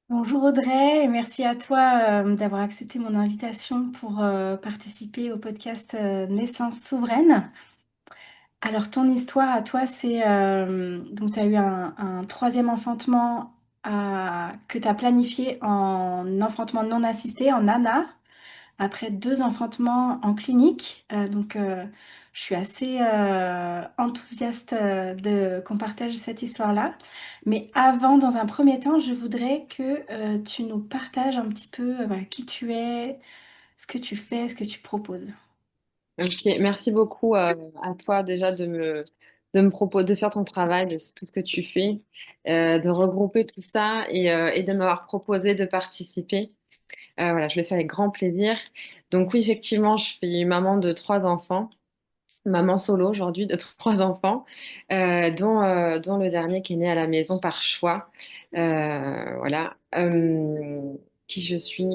Bonjour Audrey, et merci à toi d'avoir accepté mon invitation pour participer au podcast Naissance souveraine. Alors ton histoire à toi, c'est donc tu as eu un troisième enfantement que tu as planifié en enfantement non assisté, en ANA, après deux enfantements en clinique. Je suis assez enthousiaste de qu'on partage cette histoire-là. Mais avant, dans un premier temps, je voudrais que tu nous partages un petit peu voilà, qui tu es, ce que tu fais, ce que tu proposes. Ok, merci beaucoup à toi déjà de me proposer de faire ton travail, de tout ce que tu fais, de regrouper tout ça et de m'avoir proposé de participer. Voilà, je le fais avec grand plaisir. Donc oui, effectivement, je suis maman de trois enfants, maman solo aujourd'hui de trois enfants, dont le dernier qui est né à la maison par choix. Voilà. Qui je suis?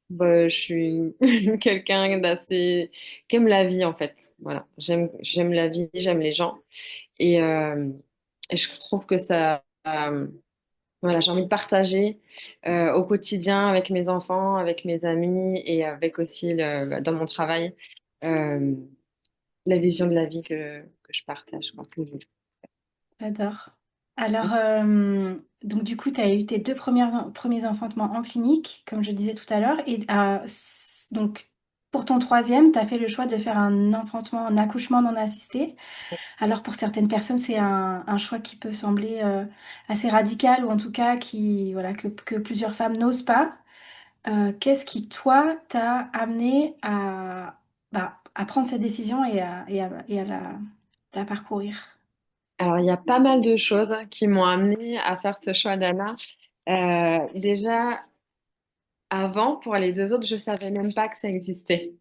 Bah, je suis quelqu'un d'assez qui aime la vie en fait. Voilà, j'aime la vie, j'aime les gens et je trouve que ça, voilà, j'ai envie de partager au quotidien avec mes enfants, avec mes amis et avec aussi dans mon travail. euh, la vision de la vie que je partage, quoi, que j'ai. J'adore. Alors, donc du coup, tu as eu tes deux premiers enfantements en clinique, comme je disais tout à l'heure. Et donc, pour ton troisième, tu as fait le choix de faire un enfantement, un accouchement non assisté. Alors, pour certaines personnes, c'est un choix qui peut sembler assez radical, ou en tout cas voilà, que plusieurs femmes n'osent pas. Qu'est-ce qui, toi, t'a amené à prendre cette décision et à la parcourir? Alors, il y a pas mal de choses qui m'ont amené à faire ce choix d'Anna. Déjà, avant, pour les deux autres, je savais même pas que ça existait,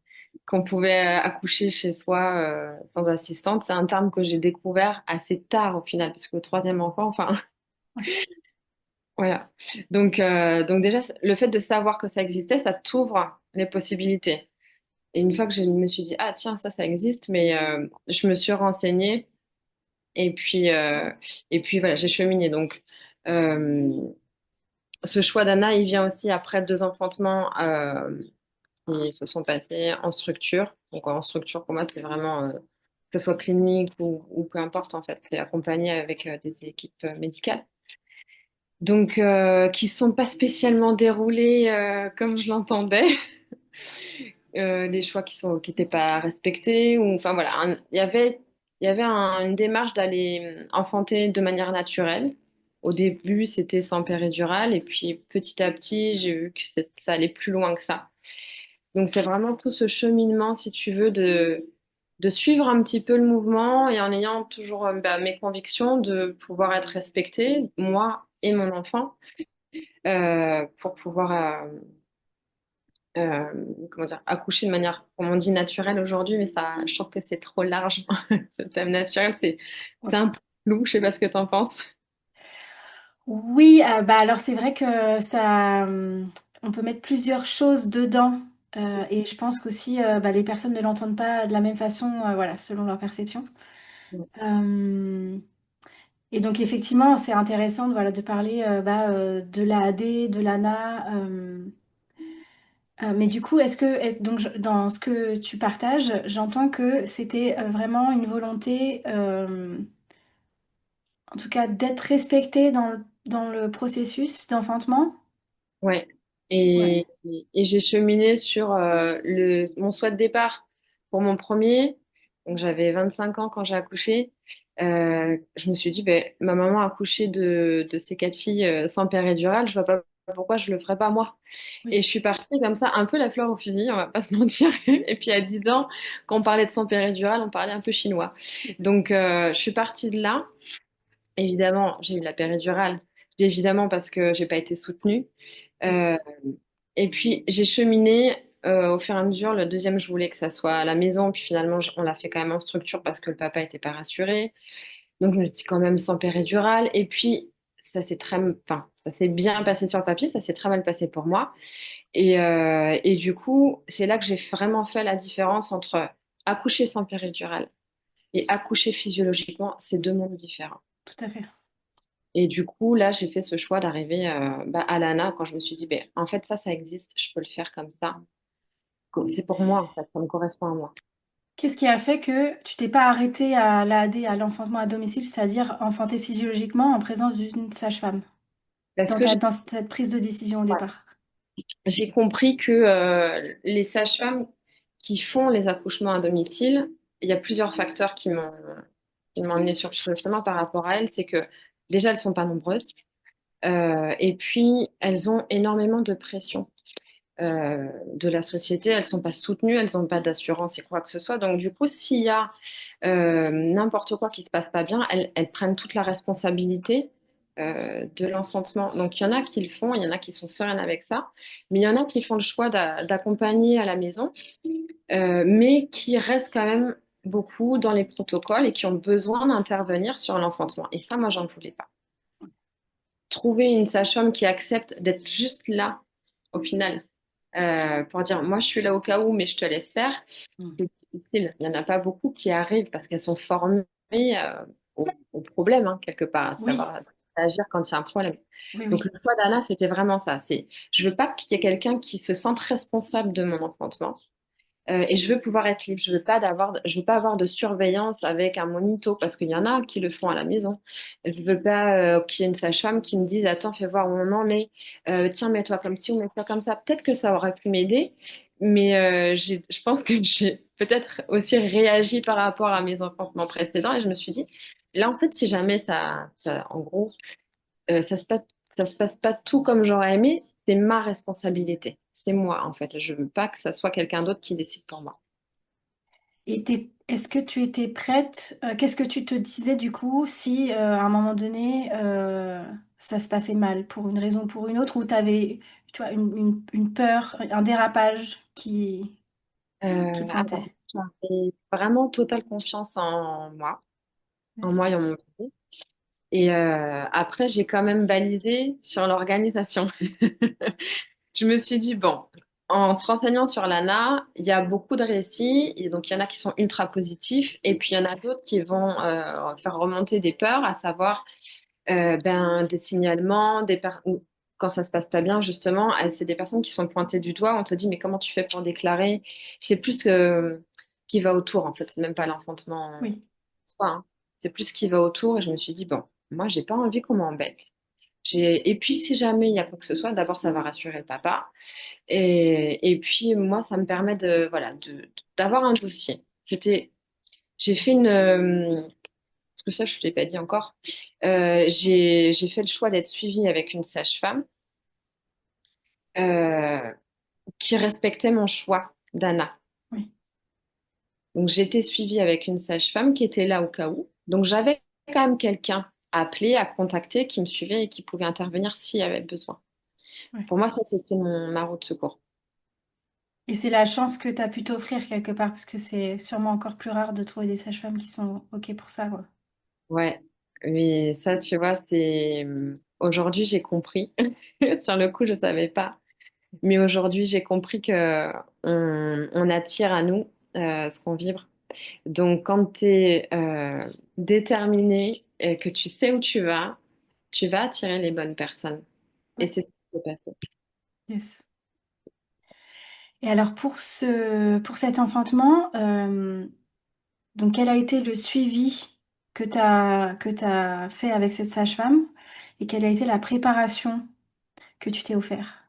qu'on pouvait accoucher chez soi sans assistante. C'est un terme que j'ai découvert assez tard au final, parce que le troisième enfant, enfin, Ouais. voilà. Donc déjà, le fait de savoir que ça existait, ça t'ouvre les possibilités. Et une fois que je me suis dit, ah tiens, ça existe, mais je me suis renseignée et puis voilà, j'ai cheminé. Donc, euh, ce choix d'Anna, il vient aussi après deux enfantements qui se sont passés en structure. Donc, en structure, pour moi, c'est vraiment, que ce soit clinique ou peu importe, en fait, c'est accompagné avec des équipes médicales. Donc, qui ne sont pas spécialement déroulées comme je l'entendais. Des choix qui étaient pas respectés ou enfin voilà il y avait une démarche d'aller enfanter de manière naturelle. Au début c'était sans péridurale et puis petit à petit j'ai vu que ça allait plus loin que ça. Donc c'est vraiment tout ce cheminement si tu veux de suivre un petit peu le mouvement et en ayant toujours mes convictions de pouvoir être respectée moi et mon enfant pour pouvoir euh, comment dire, accoucher de manière, comme on dit, naturelle aujourd'hui, mais ça, je trouve que c'est trop large. Ce thème naturel, c'est un peu flou. Je sais pas ce que tu en penses. Oui, alors c'est vrai que on peut mettre plusieurs choses dedans, et je pense qu'aussi les personnes ne l'entendent pas de la même façon, voilà, selon leur perception. Euh, et donc effectivement, c'est intéressant, voilà, de parler de l'AAD, de l'ANA. Mais du coup, dans ce que tu partages, j'entends que c'était vraiment une volonté, en tout cas, d'être respecté dans le processus d'enfantement. Ouais. Ouais. Et j'ai cheminé sur mon souhait de départ pour mon premier. Donc j'avais 25 ans quand j'ai accouché. Je me suis dit, ben, ma maman a accouché de ses quatre filles sans péridurale. Je vois pas pourquoi je le ferais pas moi. Et Oui. je suis partie comme ça, un peu la fleur au fusil, on va pas se mentir. Et puis à 10 ans, quand on parlait de sang péridurale, on parlait un peu chinois. Donc je suis partie de là. Évidemment, j'ai eu la péridurale. Je dis évidemment parce que j'ai pas été soutenue. Euh, et puis j'ai cheminé au fur et à mesure. Le deuxième, je voulais que ça soit à la maison. Puis finalement, on l'a fait quand même en structure parce que le papa était pas rassuré. Donc je me dis quand même sans péridurale. Et puis enfin, ça s'est bien passé sur le papier, ça s'est très mal passé pour moi. Et du coup, c'est là que j'ai vraiment fait la différence entre accoucher sans péridurale et accoucher physiologiquement. C'est deux mondes différents. Tout à fait. Et du coup, là, j'ai fait ce choix d'arriver à l'ANA quand je me suis dit, ben, en fait, ça existe, je peux le faire comme ça. C'est pour moi, en fait, ça me correspond à moi. Qu'est-ce qui a fait que tu t'es pas arrêté à l'AAD, à l'enfantement à domicile, c'est-à-dire enfanter physiologiquement en présence d'une sage-femme, Parce que dans cette prise de décision au ouais, départ? j'ai compris que les sages-femmes qui font les accouchements à domicile, il y a plusieurs facteurs qui m'ont amené sur ce chemin par rapport à elles. C'est que déjà, elles sont pas nombreuses. Et puis, elles ont énormément de pression de la société. Elles sont pas soutenues, elles n'ont pas d'assurance et quoi que ce soit. Donc, du coup, s'il y a n'importe quoi qui se passe pas bien, elles prennent toute la responsabilité de l'enfantement. Donc, il y en a qui le font, il y en a qui sont sereines avec ça, mais il y en a qui font le choix d'accompagner à la maison, mais qui restent quand même beaucoup dans les protocoles et qui ont besoin d'intervenir sur l'enfantement. Et ça, moi, j'en voulais pas. Trouver une sage-femme qui accepte d'être juste là, au final, pour dire, moi, je suis là au cas où, mais je te laisse faire. Mm. C'est difficile. Il n'y en a pas beaucoup qui arrivent parce qu'elles sont formées au problème, hein, quelque part, à Oui, savoir agir quand il y a un problème. oui, Donc, oui. le choix d'Anna, c'était vraiment ça. Je veux pas qu'il y ait quelqu'un qui se sente responsable de mon enfantement. Et je veux pouvoir être libre. Je veux pas avoir de surveillance avec un monito parce qu'il y en a qui le font à la maison. Je veux pas qu'il y ait une sage-femme qui me dise, attends, fais voir où on en est. Tiens, mets-toi comme ci ou mets-toi comme ça. Peut-être que ça aurait pu m'aider, mais je pense que j'ai peut-être aussi réagi par rapport à mes enfantements précédents et je me suis dit, là, en fait, si jamais en gros, ça se passe pas tout comme j'aurais aimé, c'est ma responsabilité. C'est moi, en fait. Je veux pas que ça soit quelqu'un d'autre qui décide pour moi. Et est-ce que tu étais prête, qu'est-ce que tu te disais du coup si à un moment donné ça se passait mal pour une raison ou pour une autre ou tu avais tu vois, une peur, un dérapage qui Alors, pointait? j'avais vraiment totale confiance en Yes. moi et en mon bébé. Et après, j'ai quand même balisé sur l'organisation. Je me suis dit, bon, en se renseignant sur l'ANA, il y a beaucoup de récits, et donc il y en a qui sont ultra positifs, et puis il y en a d'autres qui vont faire remonter des peurs, à savoir des signalements, ou quand ça se passe pas bien, justement, c'est des personnes qui sont pointées du doigt. On te dit, mais comment tu fais pour déclarer? C'est plus que ce qui va autour, en fait. C'est même pas l'enfantement en Oui. soi, hein. C'est plus ce qui va autour. Et je me suis dit, bon, moi, j'ai pas envie qu'on m'embête. Et puis, si jamais il y a quoi que ce soit, d'abord, ça va rassurer le papa. Et puis, moi, ça me permet voilà, d'avoir un dossier. J'ai fait parce que ça, je ne te l'ai pas dit encore. J'ai fait le choix d'être suivie avec une sage-femme euh, qui respectait mon choix d'Anna. Oui. Donc, j'étais suivie avec une sage-femme qui était là au cas où. Donc, j'avais quand même quelqu'un à appeler, à contacter, qui me suivait et qui pouvait intervenir s'il y avait besoin. Oui. Pour moi, ça, c'était ma roue de secours. Et c'est la chance que tu as pu t'offrir quelque part, parce que c'est sûrement encore plus rare de trouver des sages-femmes qui sont OK pour ça, quoi. Ouais, mais ça, tu vois, Aujourd'hui, j'ai compris. Sur le coup, je savais pas. Mais aujourd'hui, j'ai compris que on attire à nous ce qu'on vibre. Donc, quand tu es déterminé et que tu sais où tu vas attirer les bonnes personnes. Et Ouais. c'est ce qui s'est passé. Yes. Et alors pour cet enfantement, donc quel a été le suivi que tu fait avec cette sage-femme et quelle a été la préparation que tu t'es offert?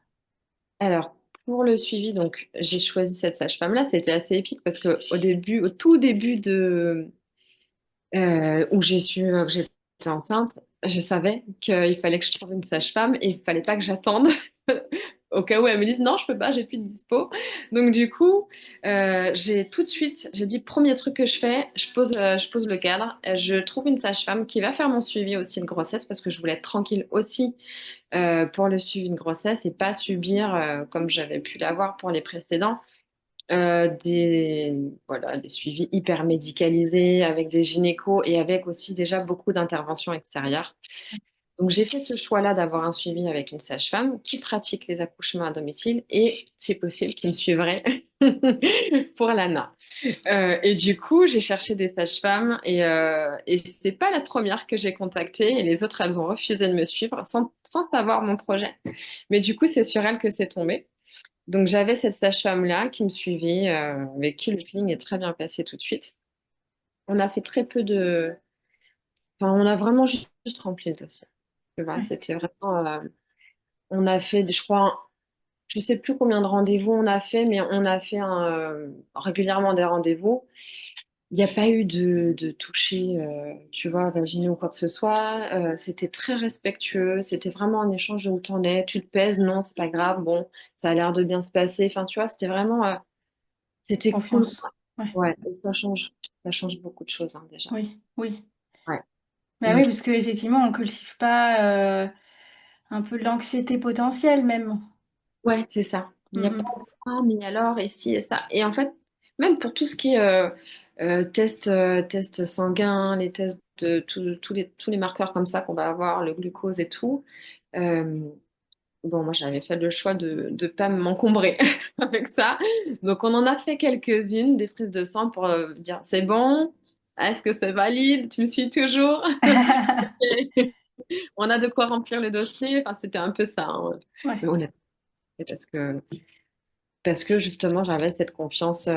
Alors, pour le suivi, donc j'ai choisi cette sage-femme-là. C'était assez épique parce que au tout début où j'ai su que j'étais enceinte, je savais qu'il fallait que je trouve une sage-femme et il fallait pas que j'attende au cas où elle me dise non, je peux pas, j'ai plus de dispo. Donc du coup, j'ai tout de suite, j'ai dit premier truc que je fais, je pose le cadre, je trouve une sage-femme qui va faire mon suivi aussi de grossesse parce que je voulais être tranquille aussi pour le suivi de grossesse et pas subir comme j'avais pu l'avoir pour les précédents voilà, des suivis hyper médicalisés avec des gynécos et avec aussi déjà beaucoup d'interventions extérieures. Donc j'ai fait ce choix-là d'avoir un suivi avec une sage-femme qui pratique les accouchements à domicile et, si possible, qui me suivrait pour l'ANA. Et du coup, j'ai cherché des sages-femmes et c'est pas la première que j'ai contactée et les autres, elles ont refusé de me suivre sans savoir mon projet. Mais du coup, c'est sur elle que c'est tombé. Donc, j'avais cette sage-femme-là qui me suivait, avec qui le feeling est très bien passé tout de suite. On a fait très peu de... Enfin, on a vraiment juste rempli le dossier. Tu vois, Ouais, c'était vraiment... on a fait, je crois, je sais plus combien de rendez-vous on a fait, mais on a fait régulièrement des rendez-vous. Il n'y a pas eu de toucher, tu vois, vaginaux ou quoi que ce soit. C'était très respectueux. C'était vraiment un échange de où t'en es. Tu te pèses, non, c'est pas grave. Bon, ça a l'air de bien se passer. Enfin, tu vois, c'était vraiment, c'était cool. confiance. Ouais, Ouais, et ça change beaucoup de choses, hein, déjà. oui, oui. Ouais. Bah oui, Donc, parce qu'effectivement, on cultive pas un peu de l'anxiété potentielle même. ouais, c'est ça. Il Mm, n'y a pas mm. de ah, mais alors, et si, et ça. Et en fait, même pour tout ce qui est tests sanguins, les tests de tous les marqueurs comme ça qu'on va avoir, le glucose et tout, euh, bon, moi, j'avais fait le choix de ne pas m'encombrer avec ça. Donc, on en a fait quelques-unes, des prises de sang pour dire, c'est bon, est-ce que c'est valide? Tu me suis toujours? On a de quoi remplir le dossier. Enfin, c'était un peu ça, hein. Mais Ouais, honnêtement, c'est parce que justement, j'avais cette confiance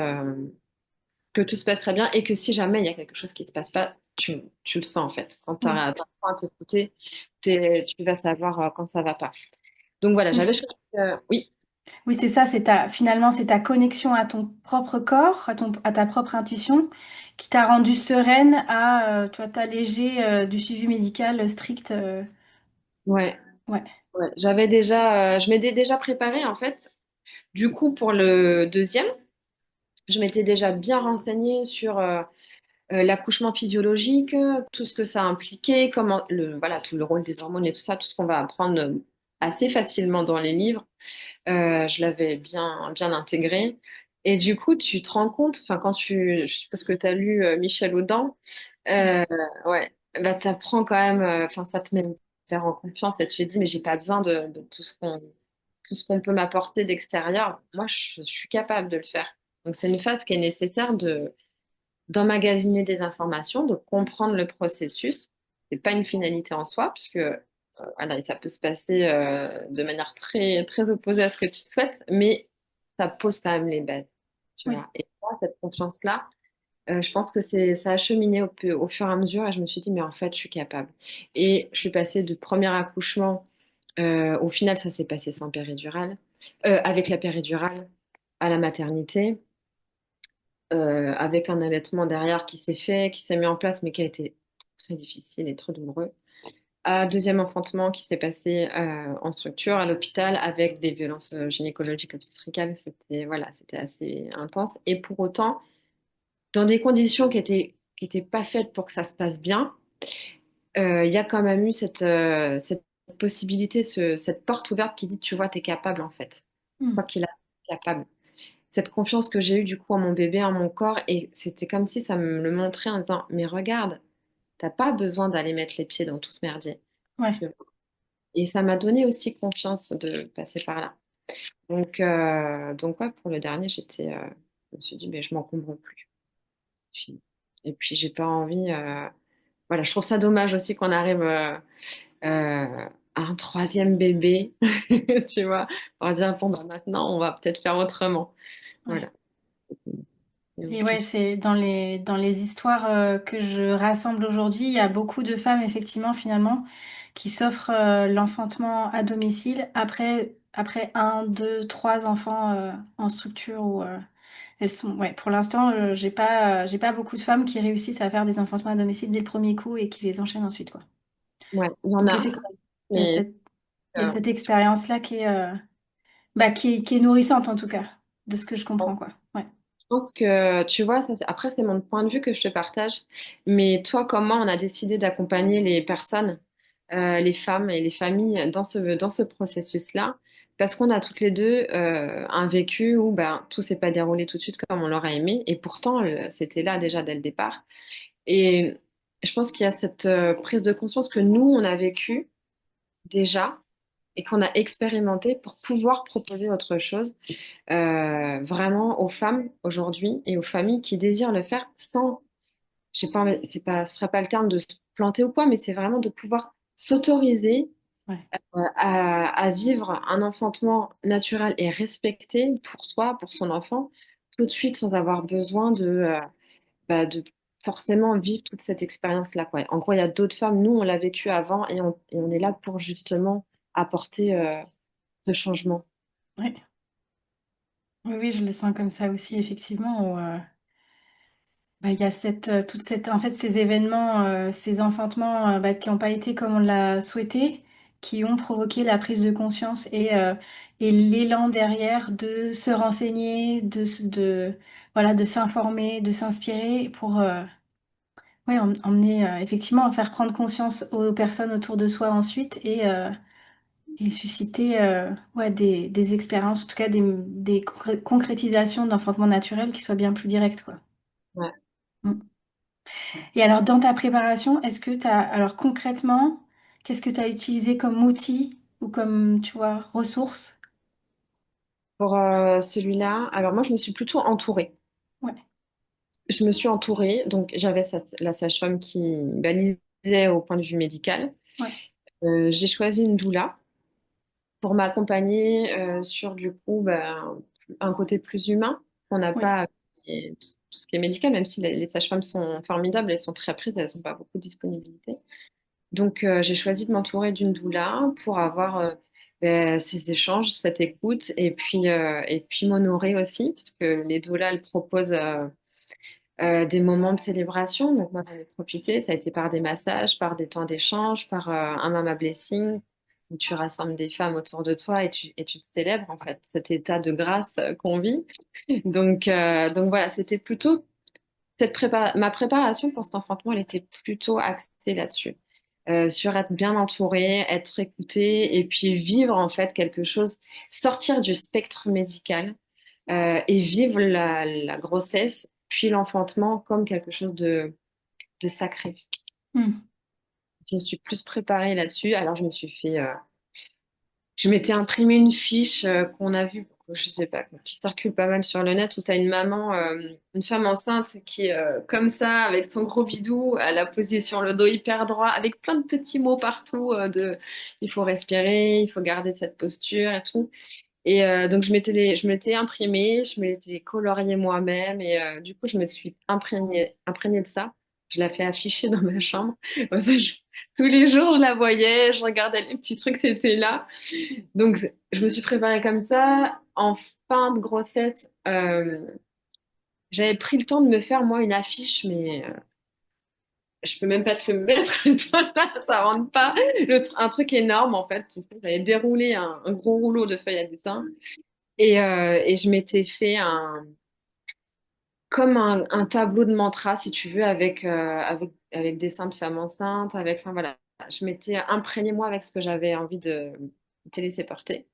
que tout se passerait bien et que si jamais il y a quelque chose qui se passe pas, tu le sens en fait. Quand tu oui. as à t'écouter, tu vas savoir quand ça va pas. Donc voilà, Oui, j'avais choisi. Oui, oui, c'est ça, finalement, c'est ta connexion à ton propre corps, à ta propre intuition, qui t'a rendue sereine tu vois, t'alléger du suivi médical strict. ouais, Ouais, ouais. Je m'étais déjà préparée en fait. Du coup, pour le deuxième, je m'étais déjà bien renseignée sur l'accouchement physiologique, tout ce que ça impliquait, voilà, tout le rôle des hormones et tout ça, tout ce qu'on va apprendre assez facilement dans les livres. Je l'avais bien intégré. Et du coup, tu te rends compte, enfin, je suppose que tu as lu Michel Audin, ouais, euh, ouais, bah, t'apprends quand même, enfin, ça te met hyper en confiance et tu te dis, mais j'ai pas besoin de tout ce qu'on peut m'apporter d'extérieur. Moi, je suis capable de le faire. Donc, c'est une phase qui est nécessaire d'emmagasiner des informations, de comprendre le processus. C'est pas une finalité en soi, puisque voilà, ça peut se passer de manière très, très opposée à ce que tu souhaites, mais ça pose quand même les bases, tu ouais, vois. Et moi, cette confiance-là, je pense que ça a cheminé au fur et à mesure et je me suis dit, mais en fait, je suis capable. Et je suis passée de premier accouchement, au final, ça s'est passé sans péridurale, avec la péridurale à la maternité avec un allaitement derrière qui s'est fait, qui s'est mis en place, mais qui a été très difficile et très douloureux. Un deuxième enfantement qui s'est passé en structure à l'hôpital avec des violences gynécologiques obstétricales. C'était assez intense. Et pour autant, dans des conditions qui étaient pas faites pour que ça se passe bien, il y a quand même eu cette possibilité, cette porte ouverte qui dit, tu vois, tu es capable en fait. Quoi mm, qu'il arrive, t'es capable cette confiance que j'ai eue du coup en mon bébé, en mon corps, et c'était comme si ça me le montrait en disant, mais regarde, t'as pas besoin d'aller mettre les pieds dans tout ce merdier. ouais. Tu vois. Et ça m'a donné aussi confiance de passer par là. Donc ouais, pour le dernier, je me suis dit, mais je m'encombre plus. Fini. Et puis j'ai pas envie, voilà, je trouve ça dommage aussi qu'on arrive à un troisième bébé, tu vois, on va dire, bon, bah, maintenant, on va peut-être faire autrement. Ouais. Voilà. Et Et ok. ouais, c'est dans les histoires que je rassemble aujourd'hui, il y a beaucoup de femmes, effectivement, finalement, qui s'offrent l'enfantement à domicile après un, deux, trois enfants en structure où elles sont. Ouais, pour l'instant, j'ai pas beaucoup de femmes qui réussissent à faire des enfantements à domicile dès le premier coup et qui les enchaînent ensuite, quoi. Ouais, il y en Donc, a, effectivement, il y a mais il y a euh, cette expérience-là qui est nourrissante, en tout cas, de ce que je comprends, quoi. Ouais. je pense que, tu vois, après, c'est mon point de vue que je te partage. Mais toi, comment on a décidé d'accompagner les personnes, les femmes et les familles dans ce processus-là? Parce qu'on a toutes les deux un vécu où ben, tout s'est pas déroulé tout de suite comme on l'aurait aimé. Et pourtant, c'était là déjà dès le départ. Et je pense qu'il y a cette prise de conscience que nous, on a vécu déjà. et qu'on a expérimenté pour pouvoir proposer autre chose vraiment aux femmes aujourd'hui et aux familles qui désirent le faire sans, je sais pas, ce serait pas le terme de se planter ou quoi, mais c'est vraiment de pouvoir s'autoriser Ouais. à vivre un enfantement naturel et respecté pour soi, pour son enfant, tout de suite sans avoir besoin de forcément vivre toute cette expérience-là, quoi. En gros, il y a d'autres femmes, nous, on l'a vécu avant et on est là pour justement apporter ce changement. Ouais. Oui, oui, je le sens comme ça aussi, effectivement, où, bah, il y a toute cette, en fait, ces événements, ces enfantements, bah, qui n'ont pas été comme on l'a souhaité, qui ont provoqué la prise de conscience et l'élan derrière de se renseigner, voilà, de s'informer, de s'inspirer pour, ouais, emmener, effectivement, faire prendre conscience aux personnes autour de soi ensuite et susciter, ouais, des expériences, en tout cas des concrétisations d'enfantement naturel qui soient bien plus directes, quoi. Ouais. Mm. Et alors, dans ta préparation, est-ce que tu as, alors concrètement, qu'est-ce que tu as utilisé comme outil ou comme, tu vois, ressources? Pour celui-là, alors moi, je me suis plutôt entourée. Ouais, Je me suis entourée, donc j'avais la sage-femme qui balisait au point de vue médical. ouais, J'ai choisi une doula pour m'accompagner sur du coup un côté plus humain. On n'a oui. pas tout ce qui est médical, même si les sages-femmes sont formidables, elles sont très prises, elles n'ont pas beaucoup de disponibilité. Donc j'ai choisi de m'entourer d'une doula pour avoir ces échanges, cette écoute et puis m'honorer aussi, parce que les doulas elles proposent des moments de célébration. Donc moi, j'en ai profité. Ça a été par des massages, par des temps d'échange, par un mama blessing, où tu rassembles des femmes autour de toi et tu te célèbres, en fait, cet état de grâce qu'on vit. Donc voilà, c'était plutôt ma préparation pour cet enfantement, elle était plutôt axée là-dessus. Sur être bien entourée, être écoutée et puis vivre en fait quelque chose, sortir du spectre médical et vivre la grossesse puis l'enfantement comme quelque chose de sacré. Hmm. Je me suis plus préparée là-dessus. Alors je m'étais imprimé une fiche qu'on a vue, je sais pas, qui circule pas mal sur le net, où tu as une maman, une femme enceinte qui est comme ça, avec son gros bidou, à la position, le dos hyper droit, avec plein de petits mots partout il faut respirer, il faut garder cette posture et tout. Et donc je m'étais imprimée, je m'étais coloriée moi-même et du coup je me suis imprégnée de ça. Je la fais afficher dans ma chambre. Comme ça, tous les jours je la voyais, je regardais les petits trucs qui étaient là. Donc je me suis préparée comme ça. En fin de grossesse, j'avais pris le temps de me faire moi une affiche, mais je peux même pas te le mettre. Toi, là, ça rentre pas. Un truc énorme en fait. Tu sais, j'avais déroulé un gros rouleau de feuilles à dessin. Et je m'étais fait comme un tableau de mantra, si tu veux, avec des seins de femmes enceintes, enfin voilà. Je m'étais imprégnée moi avec ce que j'avais envie de te laisser porter.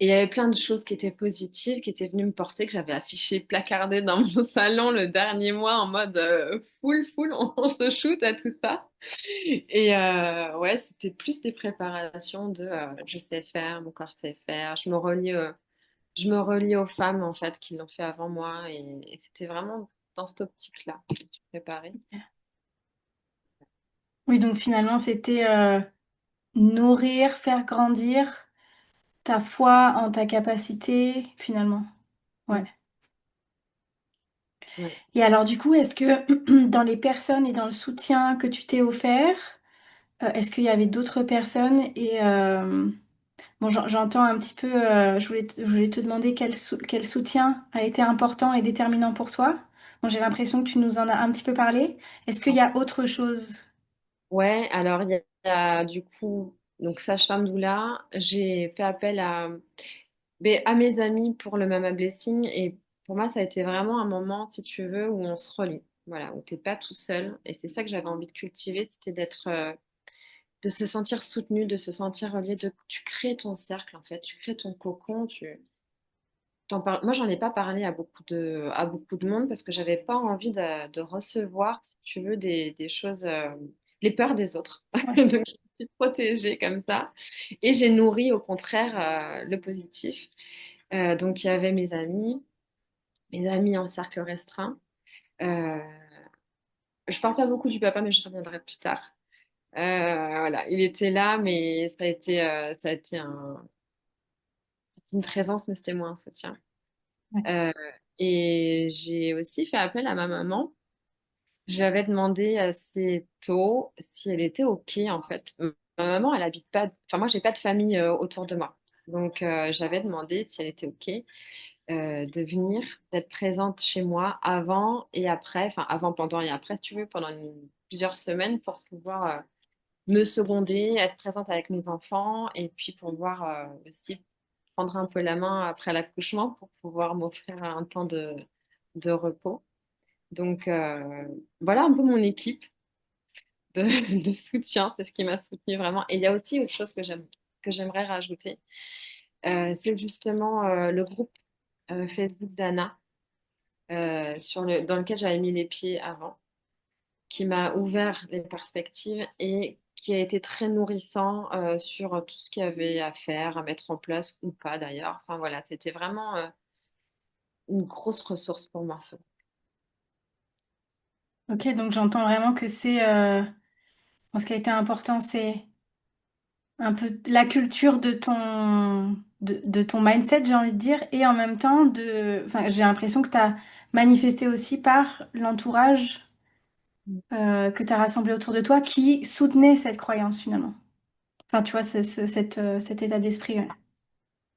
Et il y avait plein de choses qui étaient positives, qui étaient venues me porter, que j'avais affichées, placardées dans mon salon le dernier mois en mode full, on se shoot à tout ça. Et ouais, c'était plus des préparations de je sais faire, mon corps sait faire, je me relie aux femmes en fait qui l'ont fait avant moi et c'était vraiment dans cette optique-là que je me suis préparée. Oui, donc finalement, c'était nourrir, faire grandir ta foi en ta capacité, finalement. Ouais. Mm. Ouais. Et alors, du coup, est-ce que dans les personnes et dans le soutien que tu t'es offert, est-ce qu'il y avait d'autres personnes et bon, j'entends un petit peu, je voulais te demander quel soutien a été important et déterminant pour toi. Bon, j'ai l'impression que tu nous en as un petit peu parlé. Est-ce qu'il y a autre chose? Ouais, alors il y a du coup, donc sage-femme doula, j'ai fait appel à mes amis pour le Mama Blessing et pour moi ça a été vraiment un moment, si tu veux, où on se relie. Voilà, où t'es pas tout seul et c'est ça que j'avais envie de cultiver, c'était de se sentir soutenu, de se sentir relié, tu crées ton cercle en fait, tu crées ton cocon, moi, j'en ai pas parlé à beaucoup de monde parce que j'avais pas envie de recevoir, si tu veux, des choses, les peurs des autres. Ouais. Donc, je me suis protégée comme ça. Et j'ai nourri, au contraire, le positif. Donc, il y avait mes amis en cercle restreint. Euh, je parle pas beaucoup du papa, mais je reviendrai plus tard. Voilà, il était là, mais ça a été c'était une présence, mais c'était moins un soutien. Ouais. Euh, et j'ai aussi fait appel à ma maman. Je lui avais demandé assez tôt si elle était OK, en fait. Ma maman, elle habite pas, enfin, moi, j'ai pas de famille autour de moi. Donc, j'avais demandé si elle était OK de venir, d'être présente chez moi avant et après, enfin, avant, pendant et après, si tu veux, pendant plusieurs semaines pour pouvoir me seconder, être présente avec mes enfants et puis pouvoir aussi prendre un peu la main après l'accouchement pour pouvoir m'offrir un temps de repos. Donc voilà un peu mon équipe de, de soutien, c'est ce qui m'a soutenue vraiment. Et il y a aussi autre chose que j'aimerais rajouter, c'est justement le groupe Facebook d'Anna dans lequel j'avais mis les pieds avant, qui m'a ouvert les perspectives et qui a été très nourrissant sur tout ce qu'il y avait à faire, à mettre en place ou pas d'ailleurs. Enfin voilà, c'était vraiment une grosse ressource pour moi. Ok, donc j'entends vraiment que ce qui a été important, c'est un peu la culture de ton mindset, j'ai envie de dire, et en même temps, enfin, j'ai l'impression que tu as manifesté aussi par l'entourage que tu as rassemblé autour de toi qui soutenait cette croyance finalement. Enfin, tu vois, cet état d'esprit. Ouais.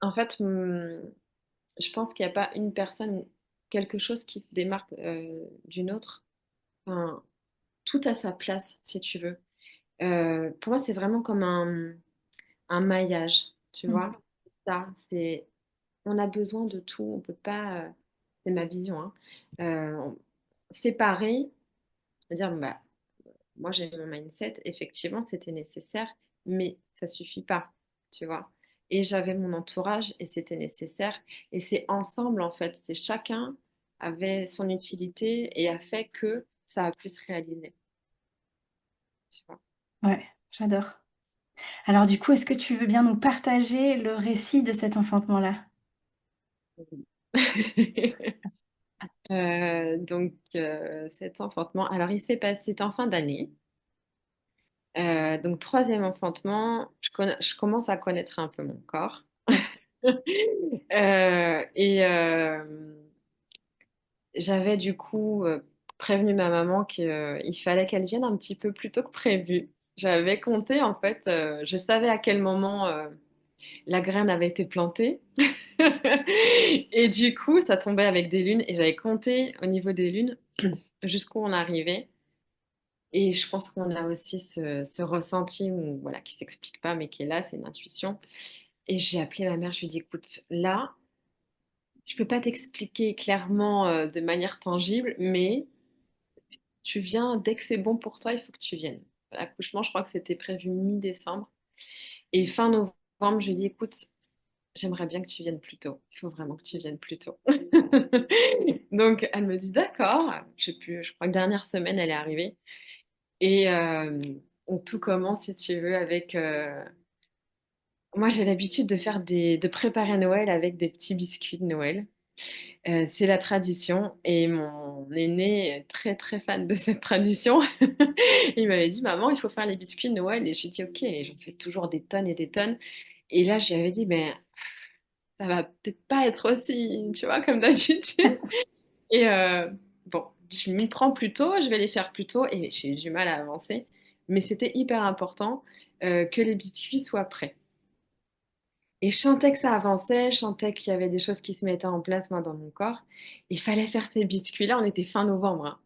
En fait, je pense qu'il n'y a pas une personne, quelque chose qui se démarque d'une autre. Enfin, tout a sa place, si tu veux. Pour moi, c'est vraiment comme un maillage, tu Mm. vois. Ça, on a besoin de tout. On peut pas, c'est ma vision, hein. Séparer, dire, bon, bah, moi j'ai mon mindset, effectivement, c'était nécessaire, mais ça suffit pas, tu vois. Et j'avais mon entourage et c'était nécessaire. Et c'est ensemble, en fait, c'est chacun avait son utilité et a fait que ça a pu se réaliser, tu vois. Ouais, j'adore. Alors du coup, est-ce que tu veux bien nous partager le récit de cet enfantement-là? Cet enfantement, alors il s'est passé, c'était en fin d'année. Donc troisième enfantement, je commence à connaître un peu mon corps. Ouais. Et j'avais du coup prévenu ma maman qu'il fallait qu'elle vienne un petit peu plus tôt que prévu. J'avais compté en fait, je savais à quel moment la graine avait été plantée. Et du coup, ça tombait avec des lunes et j'avais compté au niveau des lunes jusqu'où on arrivait. Et je pense qu'on a aussi ce ressenti voilà, qui s'explique pas, mais qui est là, c'est une intuition. Et j'ai appelé ma mère, je lui ai dit, écoute, là, je peux pas t'expliquer clairement de manière tangible, mais tu viens dès que c'est bon pour toi, il faut que tu viennes. L'accouchement, je crois que c'était prévu mi-décembre. Et fin novembre, je lui ai dit, écoute, j'aimerais bien que tu viennes plus tôt. Il faut vraiment que tu viennes plus tôt. Donc, elle me dit, d'accord. Je crois que dernière semaine, elle est arrivée. Et tout commence, si tu veux, avec... moi, j'ai l'habitude de préparer Noël avec des petits biscuits de Noël. C'est la tradition et mon aîné est très très fan de cette tradition. Il m'avait dit, maman, il faut faire les biscuits de Noël. Et je lui ai dit, ok, et j'en fais toujours des tonnes et des tonnes. Et là, je lui avais dit, mais ça va peut-être pas être aussi, tu vois, comme d'habitude. Et bon, je m'y prends plus tôt, je vais les faire plus tôt et j'ai eu du mal à avancer. Mais c'était hyper important que les biscuits soient prêts. Et je sentais que ça avançait, je sentais qu'il y avait des choses qui se mettaient en place, moi, dans mon corps. Il fallait faire ces biscuits-là, on était fin novembre, hein.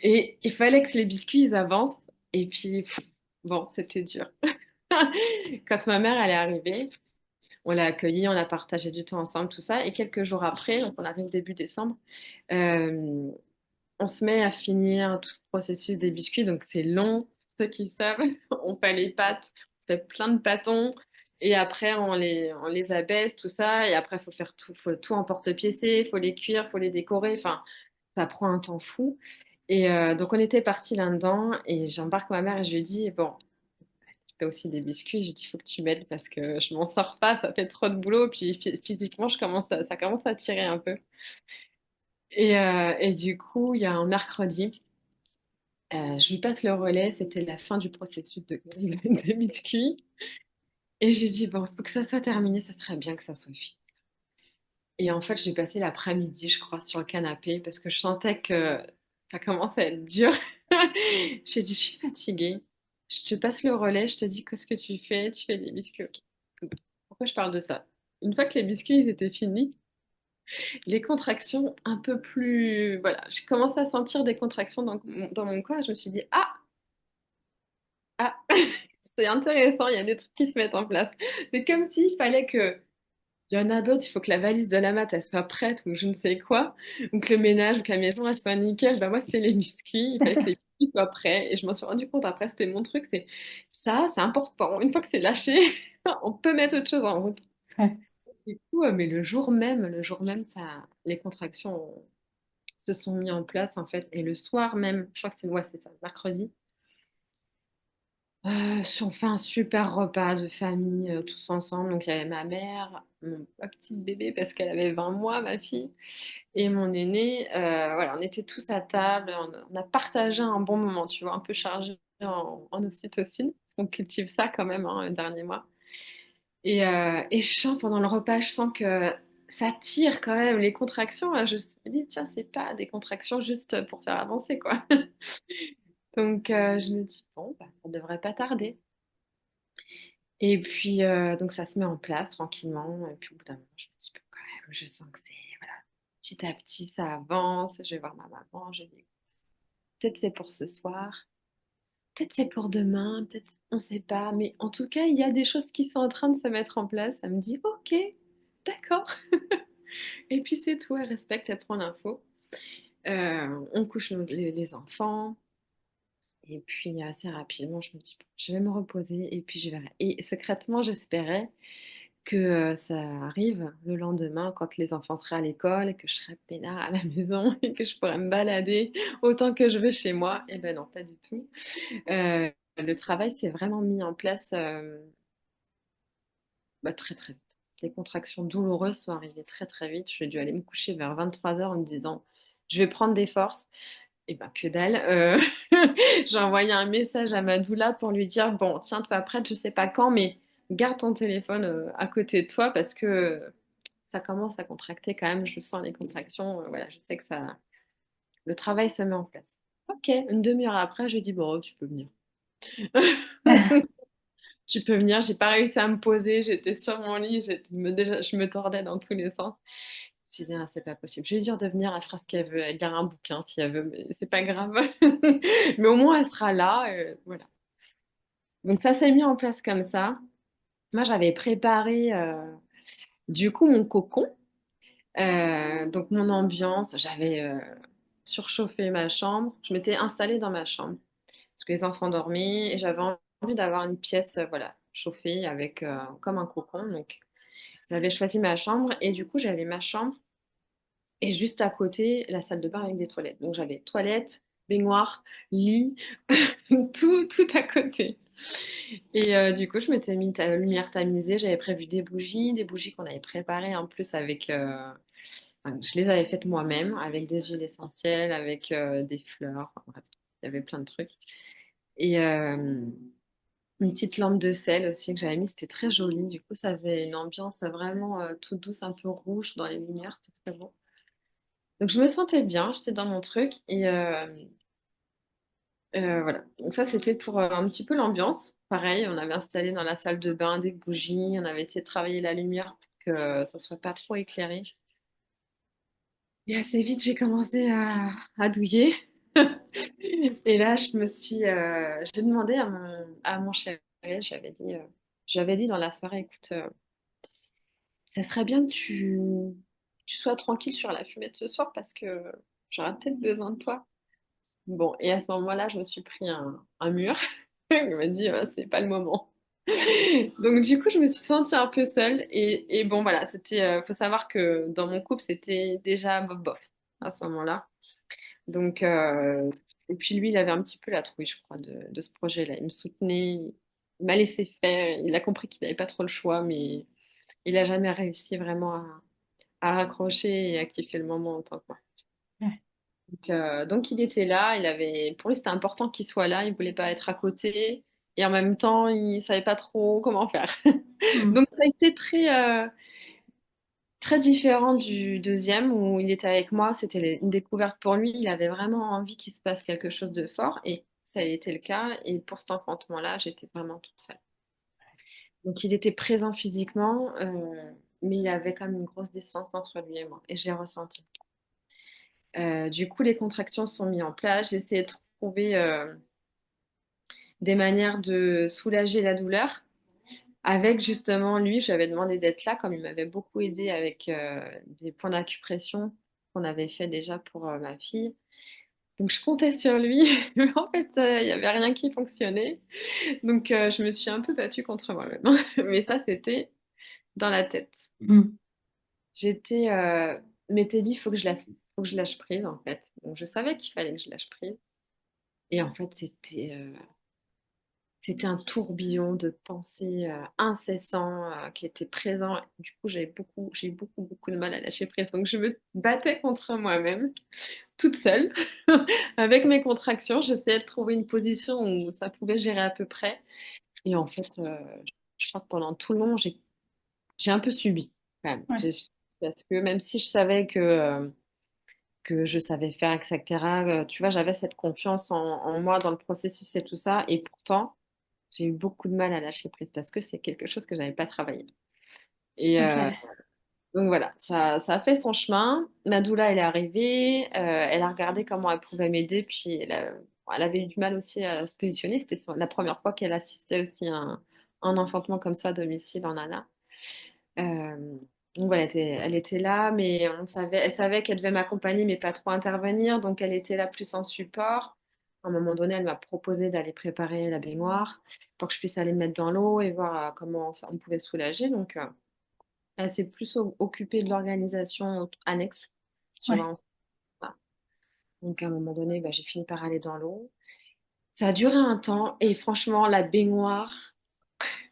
Et il fallait que les biscuits, ils avancent. Et puis, bon, c'était dur. Quand ma mère, elle est arrivée, on l'a accueillie, on a partagé du temps ensemble, tout ça. Et quelques jours après, donc on arrive début décembre, euh, on se met à finir tout le processus des biscuits, donc c'est long. Ceux qui savent, on fait les pâtes, on fait plein de pâtons, et après on les abaisse, tout ça, et après faut tout emporte-piécer, faut les cuire, faut les décorer, enfin ça prend un temps fou. Et donc on était partis là-dedans et j'embarque ma mère et je lui dis, bon, je fais aussi des biscuits, je lui dis, il faut que tu m'aides parce que je m'en sors pas, ça fait trop de boulot, puis physiquement, ça commence à tirer un peu. Et du coup, il y a un mercredi, je lui passe le relais, c'était la fin du processus de biscuits. Et je lui dis, bon, il faut que ça soit terminé, ça serait bien que ça soit fini. Et en fait, j'ai passé l'après-midi, je crois, sur le canapé parce que je sentais que ça commence à être dur. J'ai dit, je suis fatiguée. Je te passe le relais, je te dis qu'est-ce que tu fais? Tu fais des biscuits. Ok. Pourquoi je parle de ça? Une fois que les biscuits ils étaient finis, les contractions un peu plus... Voilà, j'ai commencé à sentir des contractions dans mon corps et je me suis dit, ah, c'est intéressant, il y a des trucs qui se mettent en place. C'est comme s'il fallait que il y en a d'autres, il faut que la valise de la mat, elle soit prête ou je ne sais quoi, ou que le ménage ou que la maison, elle soit nickel. Bah moi, c'était les biscuits, il fallait que les biscuits soient prêts. Et je m'en suis rendu compte après, c'était mon truc, c'est ça, c'est important. Une fois que c'est lâché, on peut mettre autre chose en route. Ouais. Du coup, mais le jour même, ça, les contractions se sont mis en place en fait. Et le soir même, je crois que c'est ouais, c'est ça, mercredi. On fait un super repas de famille, tous ensemble. Donc il y avait ma mère, ma petite bébé parce qu'elle avait 20 mois, ma fille, et mon aîné. Voilà, on était tous à table, on a partagé un bon moment, tu vois, un peu chargé en ocytocine, parce qu'on cultive ça quand même, hein, le dernier mois. Et je sens pendant le repas, je sens que ça tire quand même les contractions. Je me dis, tiens, c'est pas des contractions juste pour faire avancer, quoi. Donc je me dis, bon, bah, ça devrait pas tarder. Et puis, donc ça se met en place tranquillement. Et puis au bout d'un moment, je me dis, bon, quand même, je sens que c'est, voilà, petit à petit, ça avance. Je vais voir ma maman, je dis, peut-être c'est pour ce soir, peut-être c'est pour demain, peut-être, on ne sait pas. Mais en tout cas, il y a des choses qui sont en train de se mettre en place. Ça me dit, ok, d'accord. Et puis c'est tout, elle respecte, elle prend l'info. On couche les enfants. Et puis assez rapidement, je me dis, bon, je vais me reposer et puis je verrai. Et secrètement, j'espérais que ça arrive le lendemain quand les enfants seraient à l'école et que je serais peinard à la maison et que je pourrais me balader autant que je veux chez moi. Eh ben non, pas du tout. Le travail s'est vraiment mis en place bah, très très vite. Les contractions douloureuses sont arrivées très très vite. J'ai dû aller me coucher vers 23 heures en me disant, je vais prendre des forces. Et ben que dalle. J'ai envoyé un message à ma doula pour lui dire, bon, tiens-toi prête, je sais pas quand, mais garde ton téléphone à côté de toi parce que ça commence à contracter quand même, je sens les contractions, voilà, je sais que ça, le travail se met en place. Ok, une demi-heure après, je lui dis, bon, tu peux venir. Tu peux venir, j'ai pas réussi à me poser, j'étais sur mon lit, déjà, je me tordais dans tous les sens. Je me suis dit, ah, c'est pas possible. Je vais lui dire de venir, elle fera ce qu'elle veut, elle lira un bouquin si elle veut, mais c'est pas grave. Mais au moins, elle sera là, voilà. Donc ça s'est mis en place comme ça. Moi, j'avais préparé du coup mon cocon. Donc mon ambiance, j'avais surchauffé ma chambre. Je m'étais installée dans ma chambre parce que les enfants dormaient et j'avais envie d'avoir une pièce voilà, chauffée avec comme un cocon. Donc j'avais choisi ma chambre et du coup j'avais ma chambre et juste à côté la salle de bain avec des toilettes. Donc j'avais toilette, baignoire, lit, tout à côté. Et du coup je m'étais mis ta lumière tamisée. J'avais prévu des bougies qu'on avait préparées en plus avec enfin, je les avais faites moi-même avec des huiles essentielles, avec des fleurs. Enfin, bref, il y avait plein de trucs. Et une petite lampe de sel aussi que j'avais mis, c'était très joli. Du coup, ça faisait une ambiance vraiment toute douce, un peu rouge dans les lumières. C'était très beau. Donc, je me sentais bien, j'étais dans mon truc. Et voilà. Donc, ça, c'était pour un petit peu l'ambiance. Pareil, on avait installé dans la salle de bain des bougies. On avait essayé de travailler la lumière pour que ça soit pas trop éclairé. Et assez vite, j'ai commencé à douiller. Et là, j'ai demandé à mon chéri, j'avais dit dans la soirée, écoute, ça serait bien que tu sois tranquille sur la fumée de ce soir parce que j'aurais peut-être besoin de toi. Bon, et à ce moment-là, je me suis pris un mur. Il m'a dit, c'est pas le moment. Donc, du coup, je me suis sentie un peu seule. Et bon, voilà, faut savoir que dans mon couple, c'était déjà bof bof à ce moment-là. Donc, et puis lui, il avait un petit peu la trouille, je crois, de ce projet-là. Il me soutenait, il m'a laissé faire. Il a compris qu'il n'avait pas trop le choix, mais il n'a jamais réussi vraiment à raccrocher et à kiffer le moment autant que moi. Ouais. Donc il était là, pour lui c'était important qu'il soit là, il voulait pas être à côté et en même temps il savait pas trop comment faire. Mm. Donc ça a été très différent du deuxième où il était avec moi, c'était une découverte pour lui, il avait vraiment envie qu'il se passe quelque chose de fort et ça a été le cas et pour cet enfantement-là j'étais vraiment toute seule. Donc il était présent physiquement, mais il y avait quand même une grosse distance entre lui et moi et je l'ai ressenti. Du coup les contractions sont mises en place, j'ai essayé de trouver des manières de soulager la douleur. Avec justement lui, je lui avais demandé d'être là, comme il m'avait beaucoup aidé avec des points d'acupression qu'on avait fait déjà pour ma fille. Donc je comptais sur lui, mais en fait, il n'y avait rien qui fonctionnait. Donc je me suis un peu battue contre moi-même. Mais ça, c'était dans la tête. Mm. J'étais, m'étais dit, faut que je lâche prise en fait. Donc je savais qu'il fallait que je lâche prise. Et en fait, c'était un tourbillon de pensées incessants qui étaient présents. Du coup, j'ai eu beaucoup, beaucoup de mal à lâcher prise. Donc, je me battais contre moi-même, toute seule, avec mes contractions. J'essayais de trouver une position où ça pouvait gérer à peu près. Et en fait, je crois que pendant tout le long, j'ai un peu subi, quand même. Ouais. Parce que même si je savais que je savais faire, etc., tu vois, j'avais cette confiance en moi dans le processus et tout ça. Et pourtant, j'ai eu beaucoup de mal à lâcher prise parce que c'est quelque chose que j'avais pas travaillé. Et Ok. donc voilà, ça a fait son chemin. Ma doula, elle est arrivée, elle a regardé comment elle pouvait m'aider, puis elle avait eu du mal aussi à se positionner. C'était la première fois qu'elle assistait aussi à un enfantement comme ça à domicile en Anna. Euh, donc voilà, elle était là, mais elle savait qu'elle devait m'accompagner, mais pas trop intervenir. Donc elle était là plus en support. À un moment donné, elle m'a proposé d'aller préparer la baignoire pour que je puisse aller me mettre dans l'eau et voir comment on pouvait soulager. Donc elle s'est plus occupée de l'organisation annexe, tu Ouais. vois. Voilà. Donc à un moment donné, bah, j'ai fini par aller dans l'eau. Ça a duré un temps et franchement, la baignoire,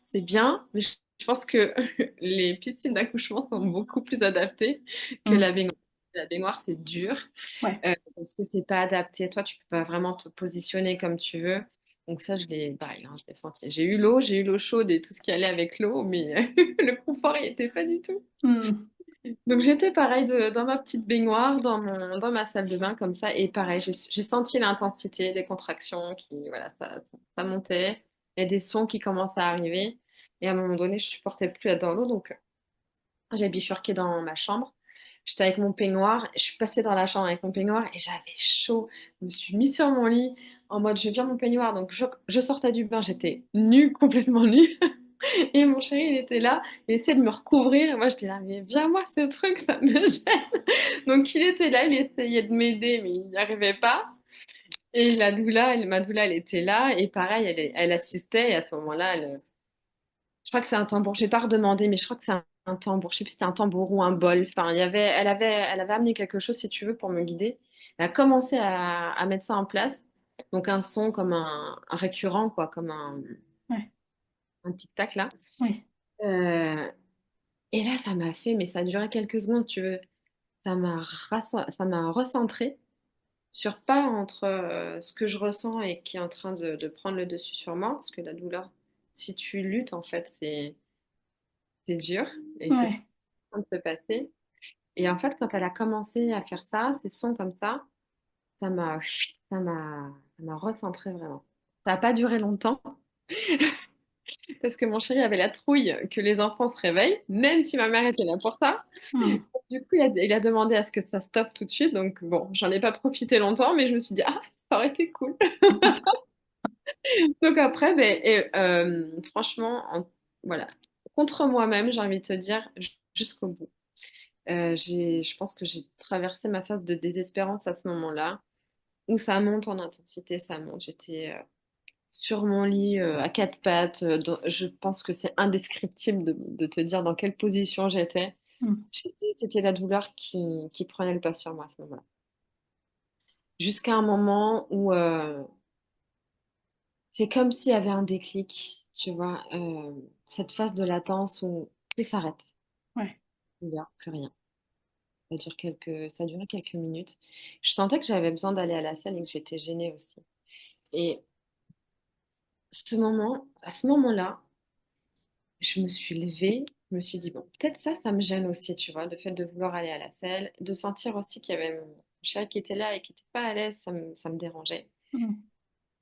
c'est bien, mais je pense que les piscines d'accouchement sont beaucoup plus adaptées que la Mm. baignoire. La baignoire, c'est dur Ouais. parce que c'est pas adapté. Toi, tu peux pas vraiment te positionner comme tu veux. Donc ça, pareil, hein, je l'ai senti. J'ai eu l'eau chaude et tout ce qui allait avec l'eau, mais le confort, il était pas du tout. Mm. Donc j'étais pareil dans ma petite baignoire, dans ma salle de bain comme ça, et pareil, j'ai senti l'intensité des contractions qui, voilà, ça montait, il y a des sons qui commencent à arriver, et à un moment donné, je supportais plus être dans l'eau, donc j'ai bifurqué dans ma chambre. J'étais avec mon peignoir, je suis passée dans la chambre avec mon peignoir et j'avais chaud. Je me suis mise sur mon lit en mode je viens mon peignoir, donc je sortais du bain, j'étais nue, complètement nue. Et mon chéri, il était là, il essayait de me recouvrir. Et moi, j'étais là, mais viens-moi ce truc, ça me gêne. Donc, il était là, il essayait de m'aider, mais il n'y arrivait pas. Et ma doula, elle était là. Et pareil, elle assistait. Et à ce moment-là, je crois que c'est un tambour. Je vais pas redemander, mais je crois que c'est un tambour. Je sais plus si c'était un tambour ou un bol. Enfin, elle avait amené quelque chose, si tu veux, pour me guider. Elle a commencé à mettre ça en place. Donc, un son comme un récurrent, quoi, comme Ouais. un tic-tac, là. Oui. Euh, Et là, ça m'a fait, mais ça a duré quelques secondes, tu veux. Ça m'a recentré sur pas entre ce que je ressens et qui est en train de prendre le dessus sur moi, parce que la douleur, si tu luttes, en fait, c'est dur et c'est ce qui Ouais. est en train de se passer. Et en fait, quand elle a commencé à faire ça, ces sons comme ça m'a, ça m'a recentré vraiment. Ça n'a pas duré longtemps parce que mon chéri avait la trouille que les enfants se réveillent, même si ma mère était là pour ça. Mm. Du coup, il a demandé à ce que ça stoppe tout de suite. Donc, bon, j'en ai pas profité longtemps, mais je me suis dit, ah, ça aurait été cool. Donc, après, ben, franchement, voilà, contre moi-même, j'ai envie de te dire, jusqu'au bout. Je pense que j'ai traversé ma phase de désespérance à ce moment-là, où ça monte en intensité, ça monte. J'étais sur mon lit, à quatre pattes. Je pense que c'est indescriptible de te dire dans quelle position j'étais. Mm. C'était la douleur qui prenait le pas sur moi à ce moment-là. jusqu'à un moment où c'est comme s'il y avait un déclic, tu vois, cette phase de latence où tout s'arrête, Ouais. il n'y a plus rien. Ça a duré quelques minutes. Je sentais que j'avais besoin d'aller à la salle et que j'étais gênée aussi. Et à ce moment-là, je me suis levée, je me suis dit, bon, peut-être ça me gêne aussi, tu vois, le fait de vouloir aller à la salle, de sentir aussi qu'il y avait mon chéri qui était là et qui n'était pas à l'aise, ça me dérangeait. Mm.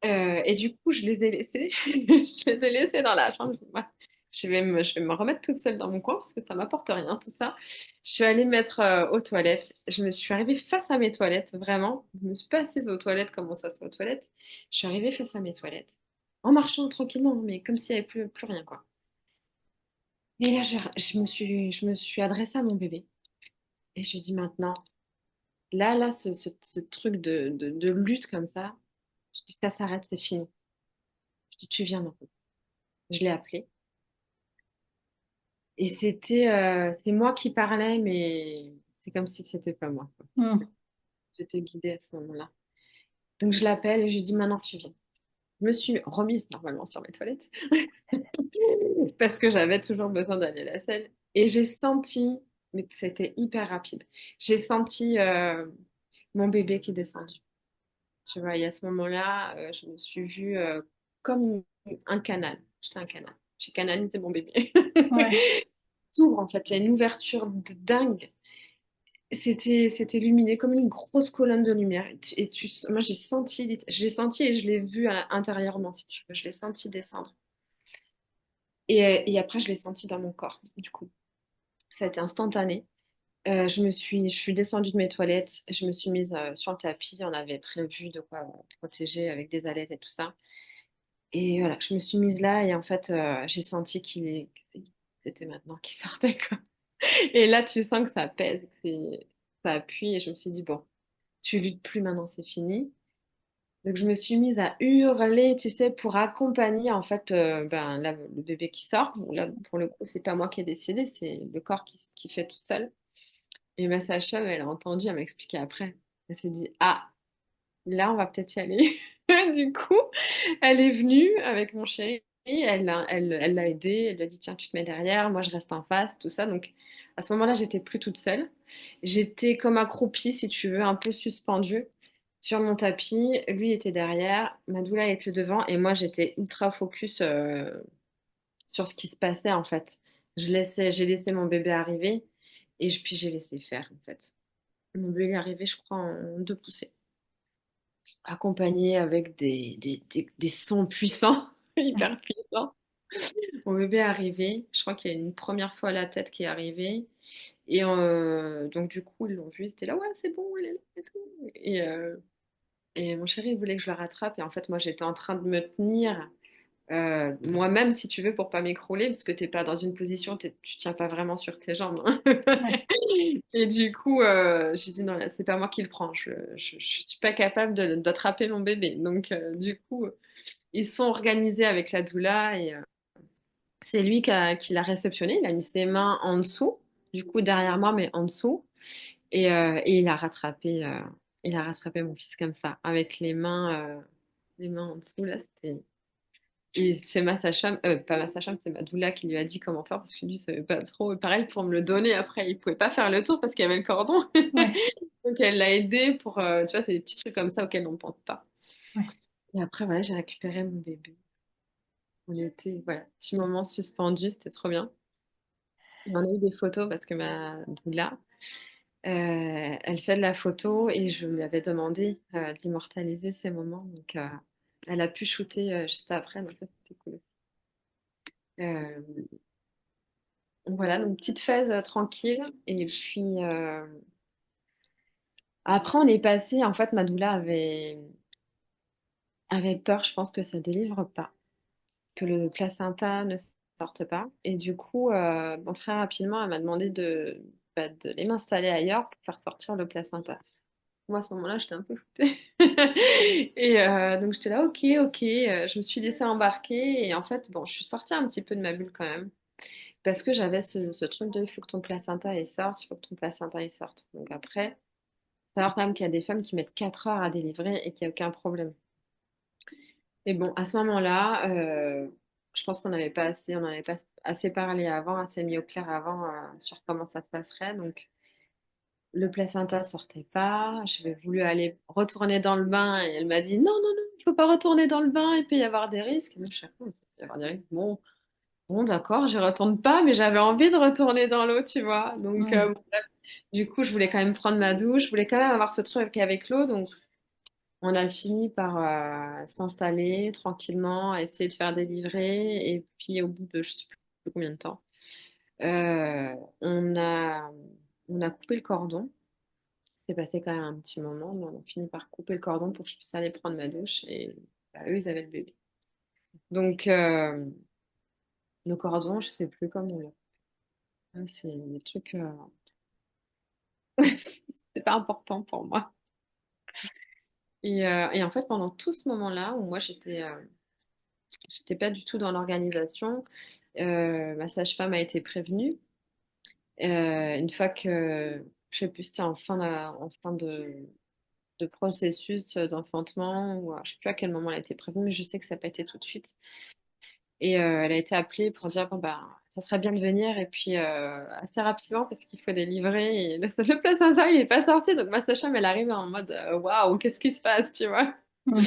Et du coup, je les ai laissés. Je les ai laissés dans la chambre. Je dis, bah, je vais me remettre toute seule dans mon coin parce que ça m'apporte rien, tout ça. Je suis allée me mettre aux toilettes. Je me suis arrivée face à mes toilettes, vraiment. Je me suis pas assise aux toilettes comme on s'assoit aux toilettes. Je suis arrivée face à mes toilettes, en marchant tranquillement, mais comme s'il n'y avait plus rien, quoi. Et là, je me suis adressée à mon bébé. Et je lui ai dit maintenant, là, ce truc de lutte comme ça, je dis ça s'arrête, c'est fini. Je dis tu viens maintenant. Je l'ai appelé. Et c'est moi qui parlais, mais c'est comme si c'était pas moi, quoi. Mm. J'étais guidée à ce moment-là. Donc je l'appelle et je lui dis maintenant tu viens. Je me suis remise normalement sur mes toilettes parce que j'avais toujours besoin d'aller à la selle. Et j'ai senti, mais c'était hyper rapide, j'ai senti mon bébé qui est descendu. Tu vois, et à ce moment-là, je me suis vue comme un canal. J'étais un canal. J'ai canalisé mon bébé. Ouais. S'ouvre en fait, il y a une ouverture de dingue. C'était illuminé comme une grosse colonne de lumière. Moi, j'ai senti et je l'ai vu intérieurement, si tu veux. Je l'ai senti descendre. Et après, je l'ai senti dans mon corps, du coup. Ça a été instantané. Je suis descendue de mes toilettes. Je me suis mise sur le tapis. On avait prévu de quoi protéger avec des alaises et tout ça. Et voilà, je me suis mise là et en fait, j'ai senti que c'était maintenant qu'il sortait, quoi. Et là, tu sens que ça pèse, ça appuie et je me suis dit, bon, tu luttes plus maintenant, c'est fini. Donc je me suis mise à hurler, tu sais, pour accompagner en fait ben, là, le bébé qui sort. Bon, là, pour le coup, c'est pas moi qui ai décidé, c'est le corps qui fait tout seul. Et ma sage-femme, elle a entendu, elle m'a expliqué après. Elle s'est dit, ah, là, on va peut-être y aller. Du coup, elle est venue avec mon chéri, elle l'a aidé, elle lui a dit, tiens, tu te mets derrière, moi je reste en face, tout ça. Donc à ce moment-là, j'étais plus toute seule. J'étais comme accroupie, si tu veux, un peu suspendue sur mon tapis. Lui était derrière, ma doula était devant et moi j'étais ultra focus sur ce qui se passait en fait. J'ai laissé mon bébé arriver et puis j'ai laissé faire en fait. Mon bébé est arrivé, je crois, en deux poussées, accompagné avec des sons puissants, hyper puissants. Mon bébé est arrivé, je crois qu'il y a une première fois la tête qui est arrivée. Et donc du coup, ils l'ont vu, c'était là, ouais, c'est bon, elle est là et tout. Et mon chéri il voulait que je la rattrape. Et en fait, moi, j'étais en train de me tenir moi-même, si tu veux, pour pas m'écrouler, parce que t'es pas dans une position, tu tiens pas vraiment sur tes jambes, hein. Ouais. Et du coup, j'ai dit non, là, c'est pas moi qui le prends. Je suis pas capable d'attraper mon bébé. Donc, du coup, ils se sont organisés avec la doula et c'est lui qui l'a réceptionné. Il a mis ses mains en dessous, du coup derrière moi, mais en dessous, et il a rattrapé mon fils comme ça, avec les mains en dessous là. Et c'est ma sage-femme, pas ma sage-femme, c'est ma doula qui lui a dit comment faire parce que lui, il savait pas trop. Et pareil, pour me le donner après, il pouvait pas faire le tour parce qu'il y avait le cordon. Ouais. Donc elle l'a aidé pour, tu vois, c'est des petits trucs comme ça auxquels on ne pense pas. Ouais. Et après, voilà, j'ai récupéré mon bébé. On était, voilà, petit moment suspendu, c'était trop bien. Et on a eu des photos parce que ma doula, elle fait de la photo et je lui avais demandé d'immortaliser ces moments. Donc, elle a pu shooter juste après, donc ça, c'était cool. Euh, Voilà, donc petite phase tranquille. Et puis après, on est passé. En fait, Madoula avait peur, je pense, que ça délivre pas, que le placenta ne sorte pas. Et du coup, bon, très rapidement, elle m'a demandé de les m'installer ailleurs pour faire sortir le placenta. Moi, à ce moment-là, j'étais un peu foutée. Et donc, j'étais là, ok, ok. Je me suis laissée embarquer. Et en fait, bon, je suis sortie un petit peu de ma bulle quand même. Parce que j'avais ce truc de il faut que ton placenta il sorte, il faut que ton placenta il sorte. Donc après, savoir quand même qu'il y a des femmes qui mettent 4 heures à délivrer et qu'il n'y a aucun problème. Mais bon, à ce moment-là, je pense on n'avait pas assez parlé avant, assez mis au clair avant sur comment ça se passerait. Donc, le placenta sortait pas. J'avais voulu aller retourner dans le bain et elle m'a dit non, non, non, il faut pas retourner dans le bain, il peut y avoir des risques. Et moi, chaque fois, il peut y avoir des risques. Bon, bon, d'accord, je retourne pas, mais j'avais envie de retourner dans l'eau, tu vois. Donc, Mm. bon, bref. Du coup, je voulais quand même prendre ma douche, je voulais quand même avoir ce truc avec l'eau. Donc, on a fini par s'installer tranquillement, essayer de faire des livrets. Et puis, au bout de je sais plus combien de temps, euh, on a, on a coupé le cordon. C'est passé quand même un petit moment, mais on a fini par couper le cordon pour que je puisse aller prendre ma douche. Et bah, eux, ils avaient le bébé. Donc, le cordon, je sais plus comment on l'a. C'est des trucs. C'est pas important pour moi. Et en fait, pendant tout ce moment-là, où moi j'étais pas du tout dans l'organisation, ma sage-femme a été prévenue. Une fois que, je sais plus, c'était en fin de processus d'enfantement, ou je sais plus à quel moment elle a été prévenue, mais je sais que ça n'a pas été tout de suite. Et elle a été appelée pour dire, bon, bah, ça serait bien de venir, et puis assez rapidement, parce qu'il faut délivrer, et le placenta, il n'est pas sorti, donc ma sage-femme, elle arrive en mode, waouh, qu'est-ce qui se passe, tu vois? Mm.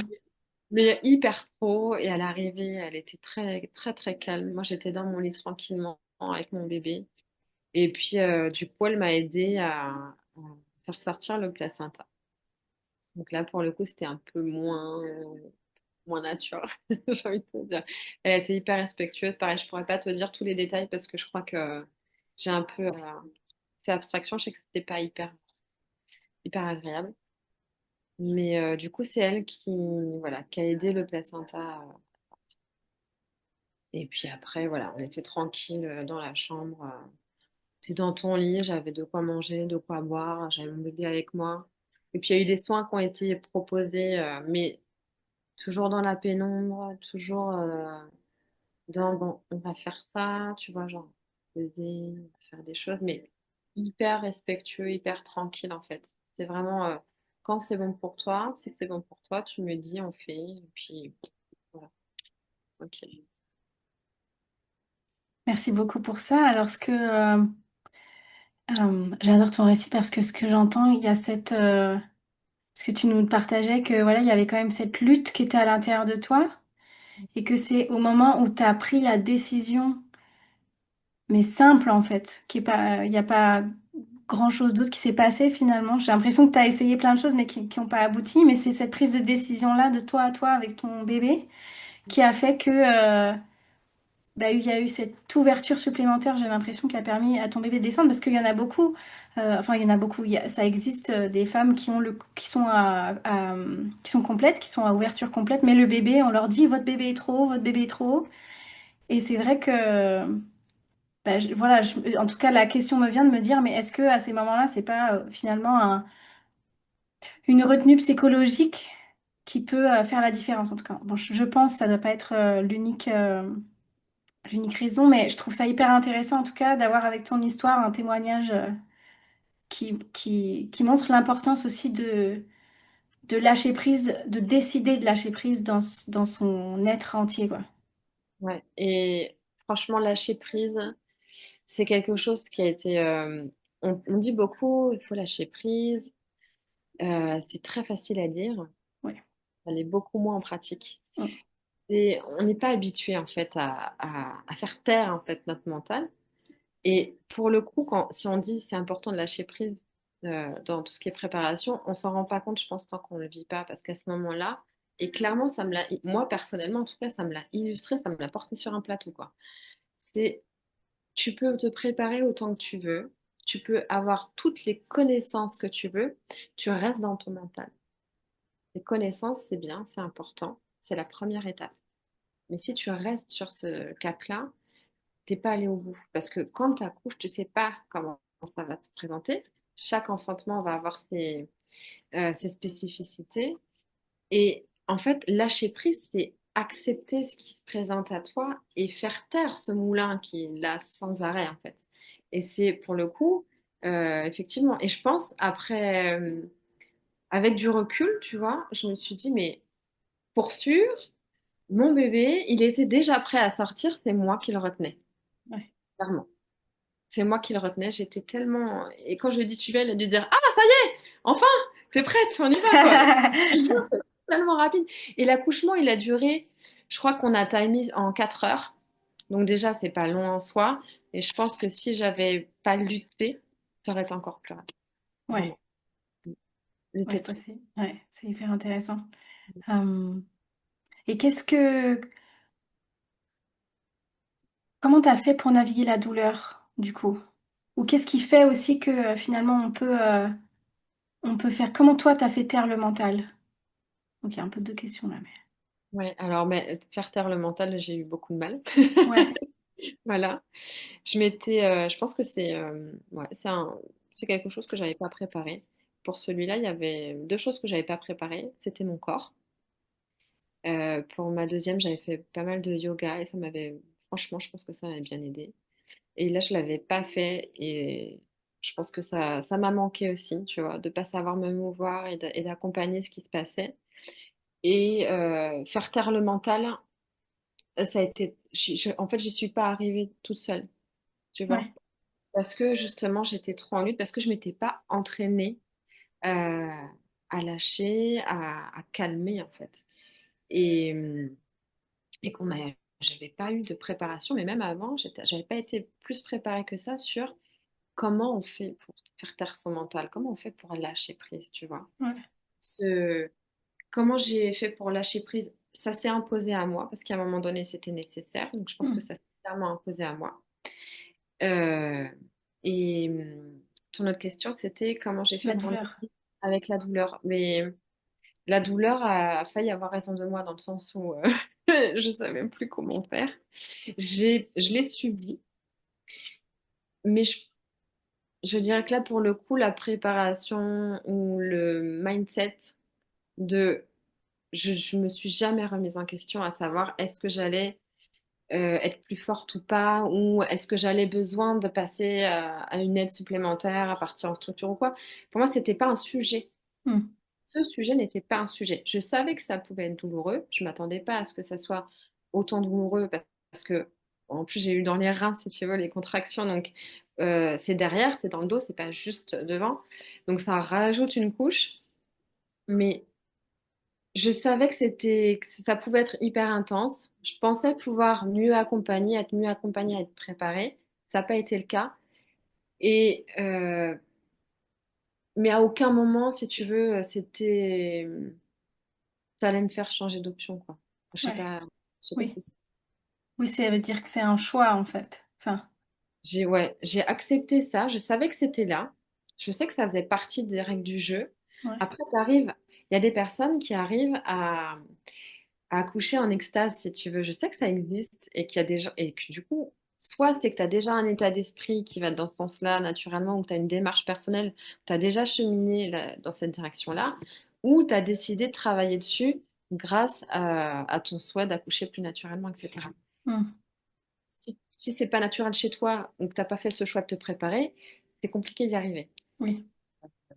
Mais hyper pro, et à l'arrivée, elle était très, très, très calme. Moi, j'étais dans mon lit tranquillement avec mon bébé. Et puis, du coup, elle m'a aidée à faire sortir le placenta. Donc là, pour le coup, c'était un peu moins naturel, j'ai envie de te dire. Elle a été hyper respectueuse. Pareil, je pourrais pas te dire tous les détails parce que je crois que j'ai un peu fait abstraction. Je sais que c'était pas hyper agréable. Mais du coup, c'est elle voilà, qui a aidé le placenta. Et puis après, voilà, on était tranquille dans la chambre. T'es dans ton lit, j'avais de quoi manger, de quoi boire, j'avais mon bébé avec moi. Et puis il y a eu des soins qui ont été proposés, mais toujours dans la pénombre, toujours dans bon, on va faire ça, tu vois, genre poser, faire des choses, mais hyper respectueux, hyper tranquille en fait. C'est vraiment quand c'est bon pour toi, si c'est bon pour toi, tu me dis, on fait, et puis voilà, ok. Merci beaucoup pour ça. Alors, j'adore ton récit parce que ce que j'entends, il y a ce que tu nous partageais, que voilà, il y avait quand même cette lutte qui était à l'intérieur de toi et que c'est au moment où tu as pris la décision, mais simple en fait, qui est pas, il n'y a pas grand-chose d'autre qui s'est passé finalement. J'ai l'impression que tu as essayé plein de choses mais qui n'ont pas abouti, mais c'est cette prise de décision-là de toi à toi avec ton bébé qui a fait que bah, il y a eu cette ouverture supplémentaire, j'ai l'impression, qui a permis à ton bébé de descendre, parce qu'il y en a beaucoup, enfin il y en a beaucoup, ça existe des femmes qui ont qui sont complètes, qui sont à ouverture complète, mais le bébé, on leur dit, votre bébé est trop haut, votre bébé est trop haut. Et c'est vrai que, bah, voilà, en tout cas, la question me vient de me dire, mais est-ce que à ces moments-là, c'est pas finalement une retenue psychologique qui peut faire la différence, en tout cas. Bon, je pense que ça doit pas être l'unique raison, mais je trouve ça hyper intéressant en tout cas d'avoir avec ton histoire un témoignage qui montre l'importance aussi de lâcher prise, de décider de lâcher prise dans son être entier, quoi. Ouais. Et franchement, lâcher prise, c'est quelque chose qui a été. On dit beaucoup, il faut lâcher prise. C'est très facile à dire, Ouais. ça l'est beaucoup moins en pratique. Mm. Et on n'est pas habitué en fait à faire taire en fait notre mental. Et pour le coup, si on dit c'est important de lâcher prise dans tout ce qui est préparation, on s'en rend pas compte, je pense, tant qu'on ne le vit pas, parce qu'à ce moment-là, et clairement, moi personnellement, en tout cas, ça me l'a illustré, ça me l'a porté sur un plateau, quoi. C'est, tu peux te préparer autant que tu veux, tu peux avoir toutes les connaissances que tu veux, tu restes dans ton mental. Les connaissances, c'est bien, c'est important, c'est la première étape. Mais si tu restes sur ce cap-là, t'es pas allé au bout. Parce que quand tu accouches, tu sais pas comment ça va se présenter. Chaque enfantement va avoir ses spécificités. Et en fait, lâcher prise, c'est accepter ce qui se présente à toi et faire taire ce moulin qui est là sans arrêt, en fait. Et c'est pour le coup, effectivement, et je pense, après. avec du recul, tu vois, je me suis dit, mais pour sûr, mon bébé, il était déjà prêt à sortir, c'est moi qui le retenais, Ouais. clairement. C'est moi qui le retenais, j'étais tellement... Et quand je lui ai dit, tu viens, il a dû dire, ah, ça y est, enfin, t'es prête, on y va, quoi. Tellement rapide. Et l'accouchement, il a duré, je crois qu'on a timé en 4 heures. Donc déjà, c'est pas long en soi. Et je pense que si j'avais pas lutté, ça aurait été encore plus rapide. Ouais, Vraiment. Il ouais, était ça prêt. c'est ouais, c'est hyper intéressant. Euh, et qu'est-ce que comment t'as fait pour naviguer la douleur, du coup? Ou qu'est-ce qui fait aussi que finalement on peut faire. Comment toi t'as fait taire le mental? Ok, un peu deux questions là, mais. Ouais, alors, mais faire taire le mental, j'ai eu beaucoup de mal. Ouais, Voilà. Je pense que ouais, c'est quelque chose que j'avais pas préparé. Pour celui-là, il y avait deux choses que j'avais pas préparées. C'était mon corps. Pour ma deuxième, j'avais fait pas mal de yoga et franchement, je pense que ça m'avait bien aidé. Et là, je l'avais pas fait et je pense que ça m'a manqué aussi, tu vois, de pas savoir me mouvoir et d'accompagner ce qui se passait. Et faire taire le mental, ça a été, en fait, j'y suis pas arrivée toute seule, tu vois. ouais. Parce que justement, j'étais trop en lutte, parce que je m'étais pas entraînée euh, à lâcher, à calmer, en fait. Et, et j'avais pas eu de préparation, mais même avant, j'avais pas été plus préparée que ça sur comment on fait pour faire taire son mental, comment on fait pour lâcher prise, tu vois. Ouais. Ce, Comment j'ai fait pour lâcher prise, ça s'est imposé à moi, parce qu'à un moment donné, c'était nécessaire, donc je pense que Hmm. ça s'est clairement imposé à moi. Euh, et ton autre question, c'était comment j'ai fait La pour douleur. lâcher avec la douleur. Mais la douleur a failli avoir raison de moi dans le sens où je savais plus comment faire. Je l'ai subi, mais je dirais que là, pour le coup, la préparation ou le mindset de je me suis jamais remise en question à savoir est-ce que j'allais être plus forte ou pas, ou est-ce que j'allais besoin de passer à une aide supplémentaire, à partir en structure ou quoi. Pour moi, c'était pas un sujet. Hmm. Ce sujet n'était pas un sujet. Je savais que ça pouvait être douloureux. Je m'attendais pas à ce que ça soit autant douloureux parce que, en plus, j'ai eu dans les reins, si tu veux, les contractions. Donc, c'est derrière, c'est dans le dos, c'est pas juste devant. Donc, ça rajoute une couche. Mais je savais que ça pouvait être hyper intense. Je pensais pouvoir mieux accompagner, être mieux accompagnée, être préparée. Ça n'a pas été le cas. Et, mais à aucun moment, si tu veux, ça allait me faire changer d'option, quoi. Ouais. Je sais pas Oui. si Oui, ça veut dire que c'est un choix en fait. Enfin, ouais, j'ai accepté ça. Je savais que c'était là. Je sais que ça faisait partie des règles du jeu. ouais. Après, il y a des personnes qui arrivent à accoucher en extase, si tu veux. Je sais que ça existe et qu'il y a des gens, et que du coup, soit c'est que tu as déjà un état d'esprit qui va dans ce sens-là naturellement, ou tu as une démarche personnelle, tu as déjà cheminé dans cette direction-là, ou tu as décidé de travailler dessus grâce à ton souhait d'accoucher plus naturellement, etc. Hmm. Si c'est pas naturel chez toi ou que tu n'as pas fait ce choix de te préparer, c'est compliqué d'y arriver. Oui.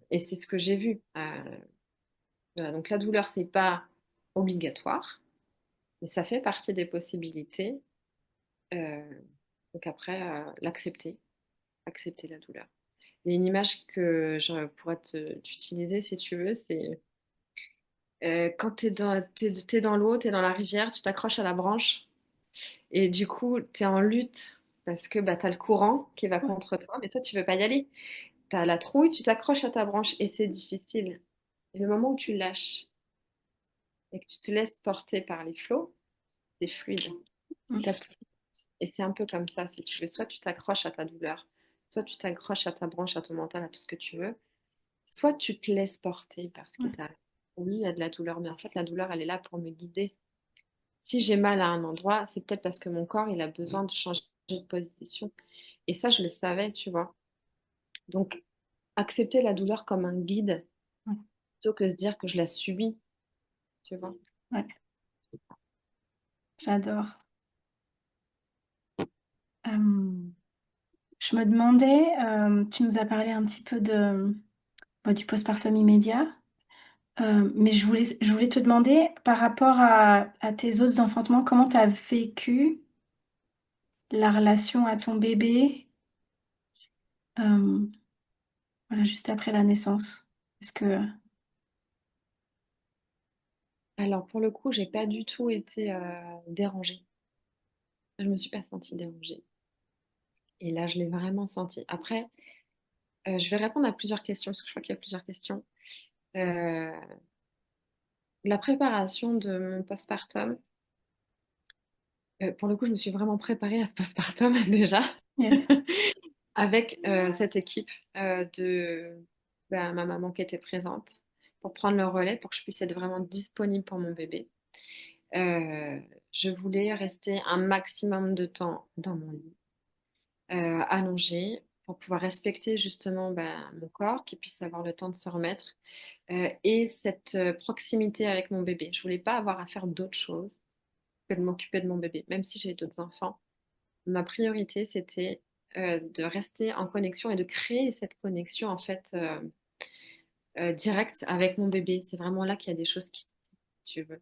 Et c'est ce que j'ai vu. Voilà, donc la douleur, c'est pas obligatoire, mais ça fait partie des possibilités. Euh, donc après, accepter la douleur. Il y a une image que je pourrais t'utiliser si tu veux, c'est quand t'es dans l'eau, t'es dans la rivière, tu t'accroches à la branche et du coup, t'es en lutte parce que bah, t'as le courant qui va Ouais. contre toi, mais toi, tu veux pas y aller. T'as la trouille, tu t'accroches à ta branche et c'est difficile. Et le moment où tu lâches et que tu te laisses porter par les flots, c'est fluide. Hmm. T'as Et c'est un peu comme ça, si tu veux. Soit tu t'accroches à ta douleur, soit tu t'accroches à ta branche, à ton mental, à tout ce que tu veux, soit tu te laisses porter par ce qui Ouais. t'arrive. Oui, il y a de la douleur, mais en fait, la douleur, elle est là pour me guider. Si j'ai mal à un endroit, c'est peut-être parce que mon corps, il a besoin de changer de position. Et ça, je le savais, tu vois. Donc, accepter la douleur comme un guide, Ouais. plutôt que se dire que je la subis, tu vois. Ouais. J'adore. Euh, je me demandais, tu nous as parlé un petit peu de, bah, du postpartum immédiat. Mais je voulais te demander, par rapport à tes autres enfantements, comment tu as vécu la relation à ton bébé, euh, voilà, juste après la naissance? Est-ce que... Alors pour le coup, j'ai pas du tout été dérangée. Je me suis pas sentie dérangée. Et là, je l'ai vraiment senti. Après, je vais répondre à plusieurs questions parce que je crois qu'il y a plusieurs questions. Euh, la préparation de mon postpartum, pour le coup, je me suis vraiment préparée à ce postpartum déjà Yes. avec cette équipe de ma maman qui était présente pour prendre le relais pour que je puisse être vraiment disponible pour mon bébé. Euh, je voulais rester un maximum de temps dans mon lit, allongée, pour pouvoir respecter justement mon corps, qui puisse avoir le temps de se remettre, et cette proximité avec mon bébé. Je voulais pas avoir à faire d'autres choses que de m'occuper de mon bébé, même si j'ai d'autres enfants. Ma priorité, c'était de rester en connexion et de créer cette connexion en fait directe avec mon bébé. C'est vraiment là qu'il y a des choses qui, si tu veux.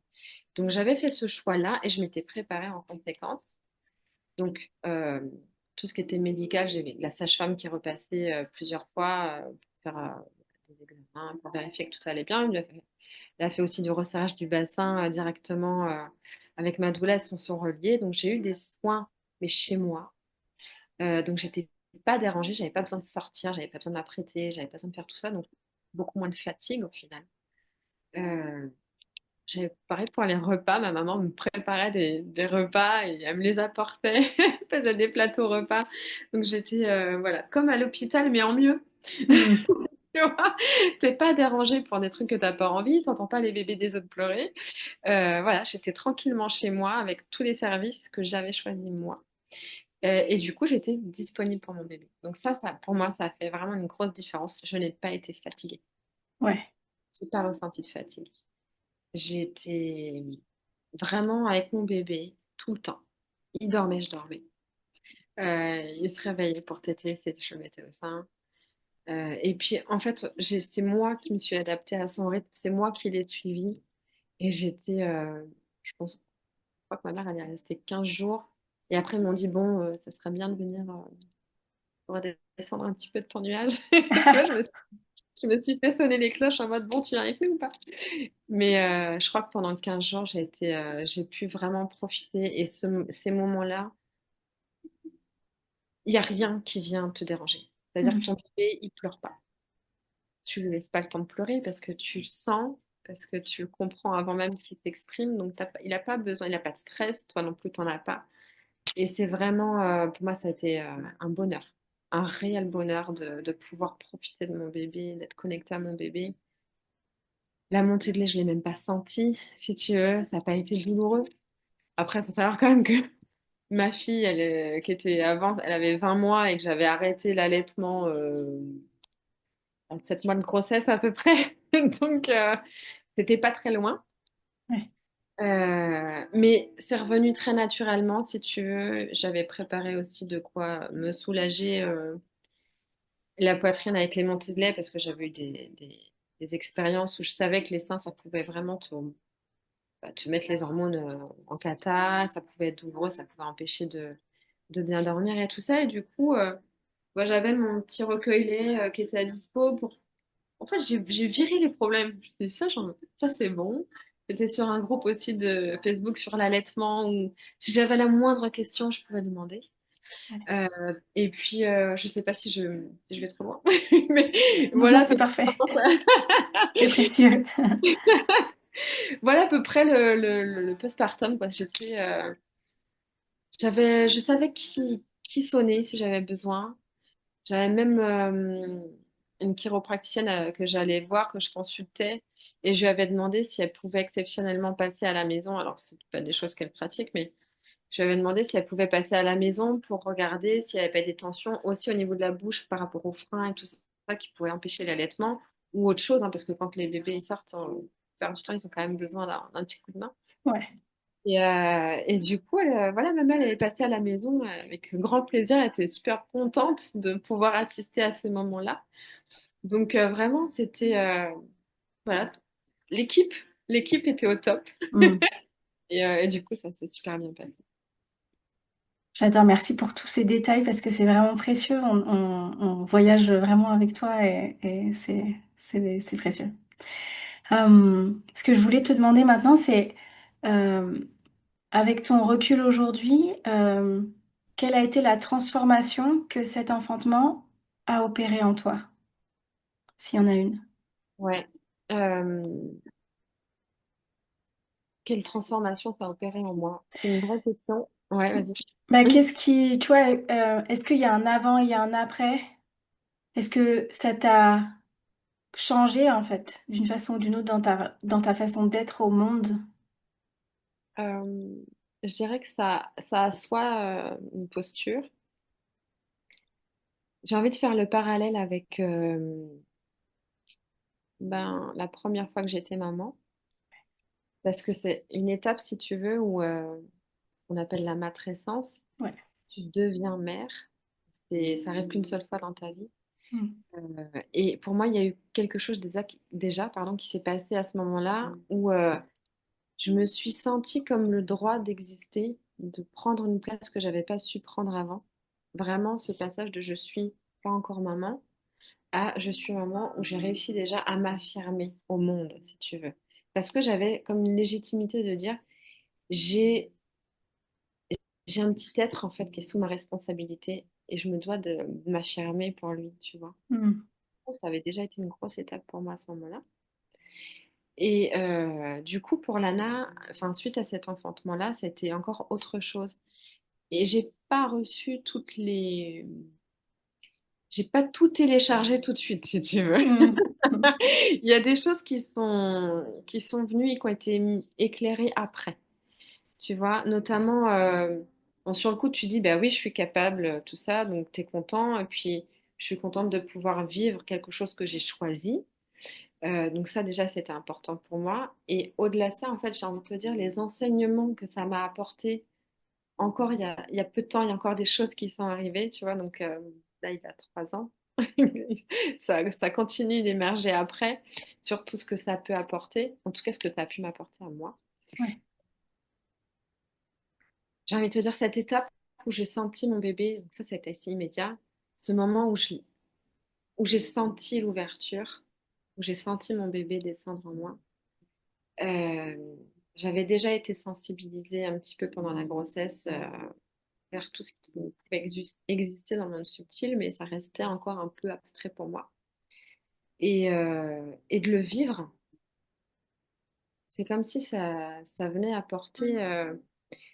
Donc j'avais fait ce choix-là et je m'étais préparée en conséquence. Donc tout ce qui était médical, j'ai la sage-femme qui repassait plusieurs fois pour faire des examens, pour vérifier que tout allait bien. Elle a fait aussi du resserrage du bassin directement avec ma doula, elles sont reliées. Donc j'ai eu des soins, mais chez moi. Donc j'étais pas dérangée, j'avais pas besoin de sortir, j'avais pas besoin de m'apprêter, j'avais pas besoin de faire tout ça. Donc beaucoup moins de fatigue au final. Euh, J'avais pareil pour les repas, ma maman me préparait des repas et elle me les apportait, elle faisait des plateaux repas. Donc j'étais voilà, comme à l'hôpital, mais en mieux. Hmm. Tu vois, t'es pas dérangée pour des trucs que t'as pas envie, t'entends pas les bébés des autres pleurer. Voilà, j'étais tranquillement chez moi avec tous les services que j'avais choisis moi. Et du coup, j'étais disponible pour mon bébé. Donc ça, pour moi, ça a fait vraiment une grosse différence. Je n'ai pas été fatiguée. Ouais, J'ai pas ressenti de fatigue. J'étais vraiment avec mon bébé tout le temps. Il dormait, je dormais. Il se réveillait pour téter, je le mettais au sein. Et puis, en fait, c'est moi qui me suis adaptée à son rythme. C'est moi qui l'ai suivi. Et j'étais, je pense, je crois que ma mère, elle est restée 15 jours. Et après, ils m'ont dit, bon, ça serait bien de venir redescendre un petit peu de ton nuage. Tu vois, je me suis fait sonner les cloches en mode, bon, tu viens avec nous ou pas? Mais je crois que pendant 15 jours, j'ai pu vraiment profiter. Et ces moments-là, il n'y a rien qui vient te déranger. C'est-à-dire que ton hmm, bébé, il pleure pas. Tu lui laisses pas le temps de pleurer parce que tu le sens, parce que tu le comprends avant même qu'il s'exprime. Donc, il n'a pas besoin, il n'a pas de stress, toi non plus, tu n'en as pas. Et c'est vraiment, pour moi, ça a été un bonheur, un réel bonheur de pouvoir profiter de mon bébé, d'être connecté à mon bébé. La montée de lait, je l'ai même pas sentie, si tu veux, ça n'a pas été douloureux. Après, il faut savoir quand même que ma fille, qui était avant, elle avait 20 mois et que j'avais arrêté l'allaitement à 7 mois de grossesse à peu près. Donc, c'était pas très loin. ouais. Mais c'est revenu très naturellement, si tu veux. J'avais préparé aussi de quoi me soulager la poitrine avec les montées de lait parce que j'avais eu des expériences où je savais que les seins, ça pouvait vraiment te mettre les hormones en cata, ça pouvait être douloureux, ça pouvait empêcher de bien dormir et tout ça. Et du coup, moi, j'avais mon petit recueil lait qui était à dispo pour... En fait, j'ai viré les problèmes. Je me suis dit, ça c'est bon. J'étais sur un groupe aussi de Facebook sur l'allaitement où si j'avais la moindre question, je pouvais demander. Ouais. Et puis, je sais pas si je vais trop loin, mais Non, non, voilà à c'est peu près, parfait. C'est précieux. voilà à peu près le postpartum, quoi. Je savais qui sonner si j'avais besoin. J'avais même une chiropracticienne que j'allais voir, que je consultais, et je lui avais demandé si elle pouvait exceptionnellement passer à la maison. Alors, c'est pas des choses qu'elle pratique, mais je lui avais demandé si elle pouvait passer à la maison pour regarder s'il n'y avait pas des tensions aussi au niveau de la bouche par rapport aux freins et tout ça qui pouvait empêcher l'allaitement ou autre chose, hein, parce que quand les bébés ils sortent, la plupart du temps, ils ont quand même besoin d'un petit coup de main. Ouais. Et du coup, voilà, maman, elle est passée à la maison avec grand plaisir. Elle était super contente de pouvoir assister à ces moments-là. Donc, vraiment, c'était voilà, l'équipe, l'équipe était au top. Mm. Et du coup, ça s'est super bien passé. J'adore, merci pour tous ces détails parce que c'est vraiment précieux. On voyage vraiment avec toi et c'est précieux. Ce que je voulais te demander maintenant, c'est euh, avec ton recul aujourd'hui, quelle a été la transformation que cet enfantement a opéré en toi, s'il y en a une? Ouais. Euh, Quelle transformation ça a opéré en moi? C'est une vraie question. Ouais, vas-y. Bah, qu'est-ce qui, tu vois, est-ce qu'il y a un avant et il y a un après? Est-ce que ça t'a changé en fait, d'une façon ou d'une autre dans ta façon d'être au monde? Euh, je dirais que ça a soit une posture. J'ai envie de faire le parallèle avec ben, la première fois que j'étais maman, parce que c'est une étape, si tu veux, où on appelle la matrescence. Ouais. Tu deviens mère. Ça arrive qu'une seule fois dans ta vie. Mm. Et pour moi, il y a eu quelque chose déjà, pardon, qui s'est passé à ce moment-là où je me suis sentie comme le droit d'exister, de prendre une place que j'avais pas su prendre avant. Vraiment, ce passage de je suis pas encore maman à je suis maman où j'ai réussi déjà à m'affirmer au monde, si tu veux. Parce que j'avais comme une légitimité de dire j'ai j'ai un petit être en fait qui est sous ma responsabilité et je me dois de m'affirmer pour lui, tu vois. Mm. Ça avait déjà été une grosse étape pour moi à ce moment-là. Et du coup, pour Lana, enfin, suite à cet enfantement-là, c'était encore autre chose. Et j'ai pas tout téléchargé tout de suite, si tu veux. Mm. Mm. Il y a des choses qui sont venues et qui ont été éclairées après. Tu vois, notamment, bon, sur le coup, tu dis, bah oui, je suis capable, tout ça, donc tu es content. Et puis, je suis contente de pouvoir vivre quelque chose que j'ai choisi. Donc ça, déjà, c'était important pour moi. Et au-delà de ça, en fait, j'ai envie de te dire, les enseignements que ça m'a apporté, encore il y a peu de temps, il y a encore des choses qui sont arrivées, tu vois. Donc là, il a 3 ans. Ça continue d'émerger après, sur tout ce que ça peut apporter, en tout cas ce que ça a pu m'apporter à moi. Ouais. J'ai envie de te dire, cette étape où j'ai senti mon bébé, donc ça a été assez immédiat, ce moment où j'ai senti l'ouverture, où j'ai senti mon bébé descendre en moi. Euh, J'avais déjà été sensibilisée un petit peu pendant la grossesse vers tout ce qui pouvait exister dans le monde subtil, mais ça restait encore un peu abstrait pour moi. Et de le vivre, c'est comme si ça venait apporter.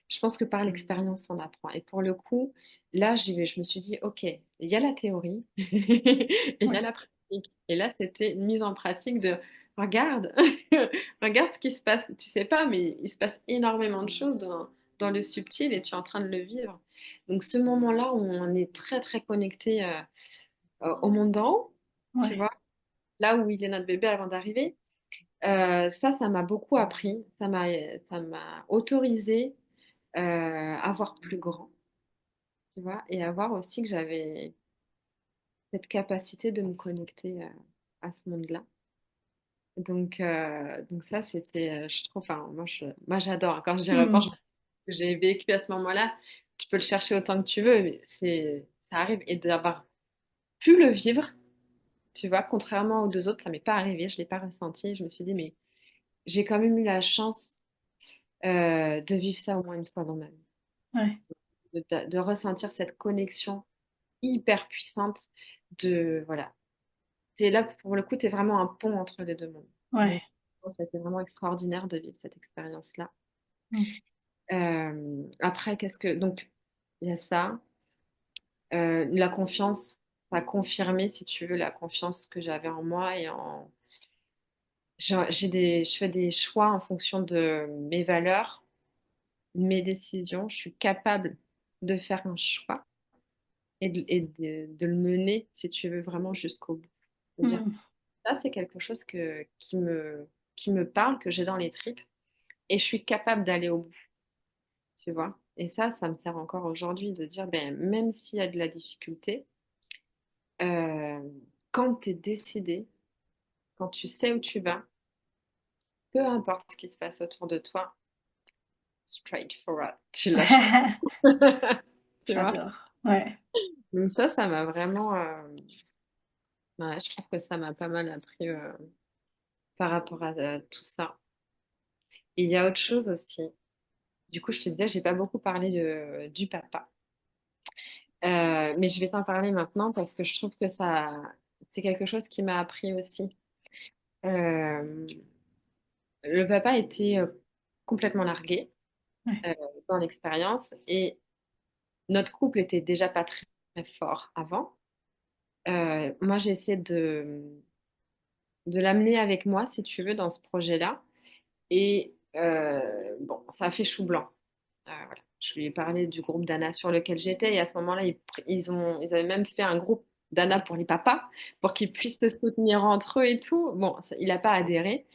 Je pense que par l'expérience, on apprend. Et pour le coup, là, je me suis dit, OK, il y a la théorie et il y a Ouais. la pratique. Et là, c'était une mise en pratique de, regarde, regarde ce qui se passe. Tu sais pas, mais il se passe énormément de choses dans le subtil et tu es en train de le vivre. Donc, ce moment-là où on est très, très connecté au monde d'en haut, tu Ouais. vois, là où il est notre bébé avant d'arriver, ça m'a beaucoup appris. Ça m'a autorisé à voir plus grand, tu vois, et à voir aussi que j'avais cette capacité de me connecter à ce monde-là. Donc ça, c'était, je trouve, enfin, moi j'adore. Quand j'y repense, Mm. j'ai vécu à ce moment-là. Tu peux le chercher autant que tu veux, mais ça arrive. Et d'avoir pu le vivre, tu vois, contrairement aux deux autres, ça m'est pas arrivé, je l'ai pas ressenti. Je me suis dit, mais j'ai quand même eu la chance de vivre ça au moins une fois dans ma vie, Ouais. de ressentir cette connexion hyper puissante de, voilà. T'es là, pour le coup, tu es vraiment un pont entre les deux mondes. Ouais. Donc, ça a été vraiment extraordinaire de vivre cette expérience-là. Mm. Après, donc, il y a ça. La confiance, ça a confirmé, si tu veux, la confiance que j'avais en moi et en... Je fais des choix en fonction de mes valeurs, mes décisions. Je suis capable de faire un choix et de le mener, si tu veux, vraiment jusqu'au bout. De dire, Mm. ça, c'est quelque chose qui me parle, que j'ai dans les tripes, et je suis capable d'aller au bout, tu vois. Et ça me sert encore aujourd'hui de dire, ben, même s'il y a de la difficulté, euh, quand tu es décidé, quand tu sais où tu vas, peu importe ce qui se passe autour de toi, straightforward, tu lâches pas. Tu vois? J'adore. Ouais. Donc ça m'a vraiment, ouais, je trouve que ça m'a pas mal appris par rapport à tout ça. Et il y a autre chose aussi. Du coup, je te disais, j'ai pas beaucoup parlé du papa. Mais je vais t'en parler maintenant parce que je trouve que ça, c'est quelque chose qui m'a appris aussi. Euh, le papa était complètement largué Ouais. euh, dans l'expérience et notre couple était déjà pas très, très fort avant. Moi, j'ai essayé de l'amener avec moi, si tu veux, dans ce projet-là. Et bon, ça a fait chou blanc. Voilà. Je lui ai parlé du groupe d'Anna sur lequel j'étais et à ce moment-là, ils avaient même fait un groupe d'Anna pour les papas pour qu'ils puissent se soutenir entre eux et tout. Bon, il n'a pas adhéré.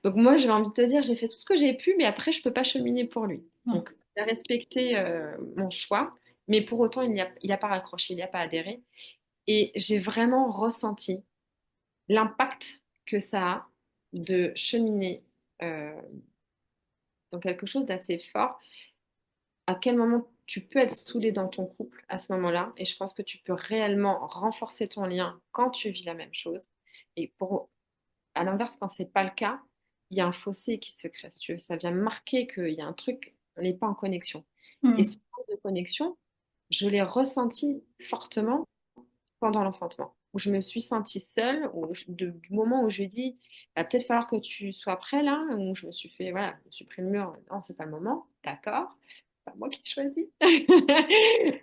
Donc moi, j'ai envie de te dire, j'ai fait tout ce que j'ai pu, mais après, je peux pas cheminer pour lui. Non. Donc, il a respecté mon choix, mais pour autant, il a pas raccroché, il n'a pas adhéré. Et j'ai vraiment ressenti l'impact que ça a de cheminer euh, dans quelque chose d'assez fort. À quel moment tu peux être soudé dans ton couple à ce moment-là, et je pense que tu peux réellement renforcer ton lien quand tu vis la même chose. Et à l'inverse, quand c'est pas le cas, il y a un fossé qui se crée, si tu veux. Ça vient marquer qu'il y a un truc, on n'est pas en connexion. Et Mm. ce manque de connexion, je l'ai ressenti fortement pendant l'enfantement, où je me suis sentie seule, du moment où je lui ai dit, va peut-être falloir que tu sois prêt là, où je me suis fait, voilà, je me suis pris le mur, non, c'est pas le moment, d'accord, c'est pas moi qui ai choisi.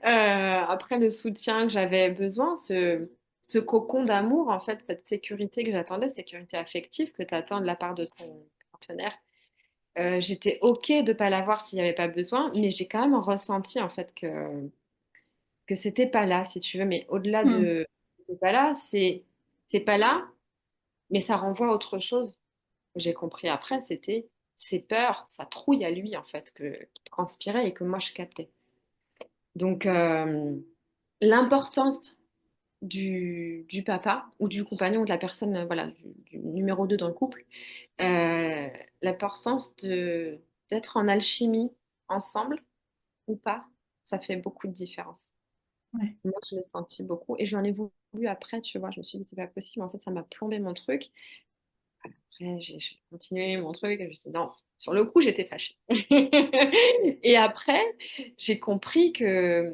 Après, le soutien que j'avais besoin, ce cocon d'amour, en fait, cette sécurité que j'attendais, sécurité affective que tu attends de la part de ton partenaire. J'étais OK de ne pas l'avoir s'il n'y avait pas besoin, mais j'ai quand même ressenti en fait que c'était pas là, si tu veux. Mais au-delà Mm. de c'est pas là, c'est pas là, mais ça renvoie à autre chose. J'ai compris après, c'était ses peurs, sa trouille à lui en fait, qui transpirait et que moi je captais. Donc l'importance du papa ou du compagnon ou de la personne, voilà, du numéro 2 dans le couple, euh, l'importance d'être en alchimie ensemble ou pas, ça fait beaucoup de différence. Ouais. Moi, je l'ai senti beaucoup et j'en ai voulu après, tu vois. Je me suis dit, c'est pas possible. En fait, ça m'a plombé mon truc. Après, j'ai continué mon truc et je me suis dit, non, sur le coup, j'étais fâchée. Et après, j'ai compris que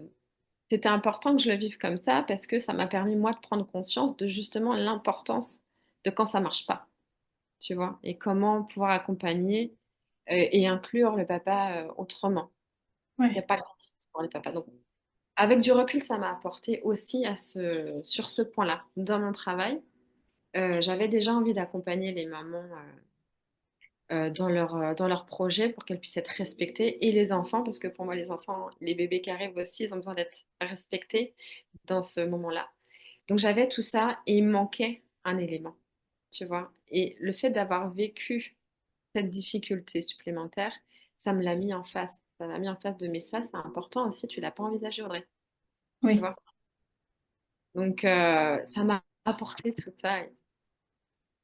c'était important que je le vive comme ça parce que ça m'a permis, moi, de prendre conscience de justement l'importance de quand ça marche pas, tu vois, et comment pouvoir accompagner et inclure le papa autrement. Il n'y a Ouais. pas grand-chose pour les papas. Donc, avec du recul, ça m'a apporté aussi sur ce point-là. Dans mon travail, j'avais déjà envie d'accompagner les mamans dans leur projet pour qu'elles puissent être respectées et les enfants, parce que pour moi, les enfants, les bébés qui arrivent aussi, ils ont besoin d'être respectés dans ce moment-là. Donc j'avais tout ça et il me manquait un élément, tu vois. Et le fait d'avoir vécu cette difficulté supplémentaire, ça me l'a mis en face. Ça m'a mis en face de mais ça, c'est important aussi, tu l'as pas envisagé, Audrey, tu Oui. vois. Donc ça m'a apporté tout ça. Et,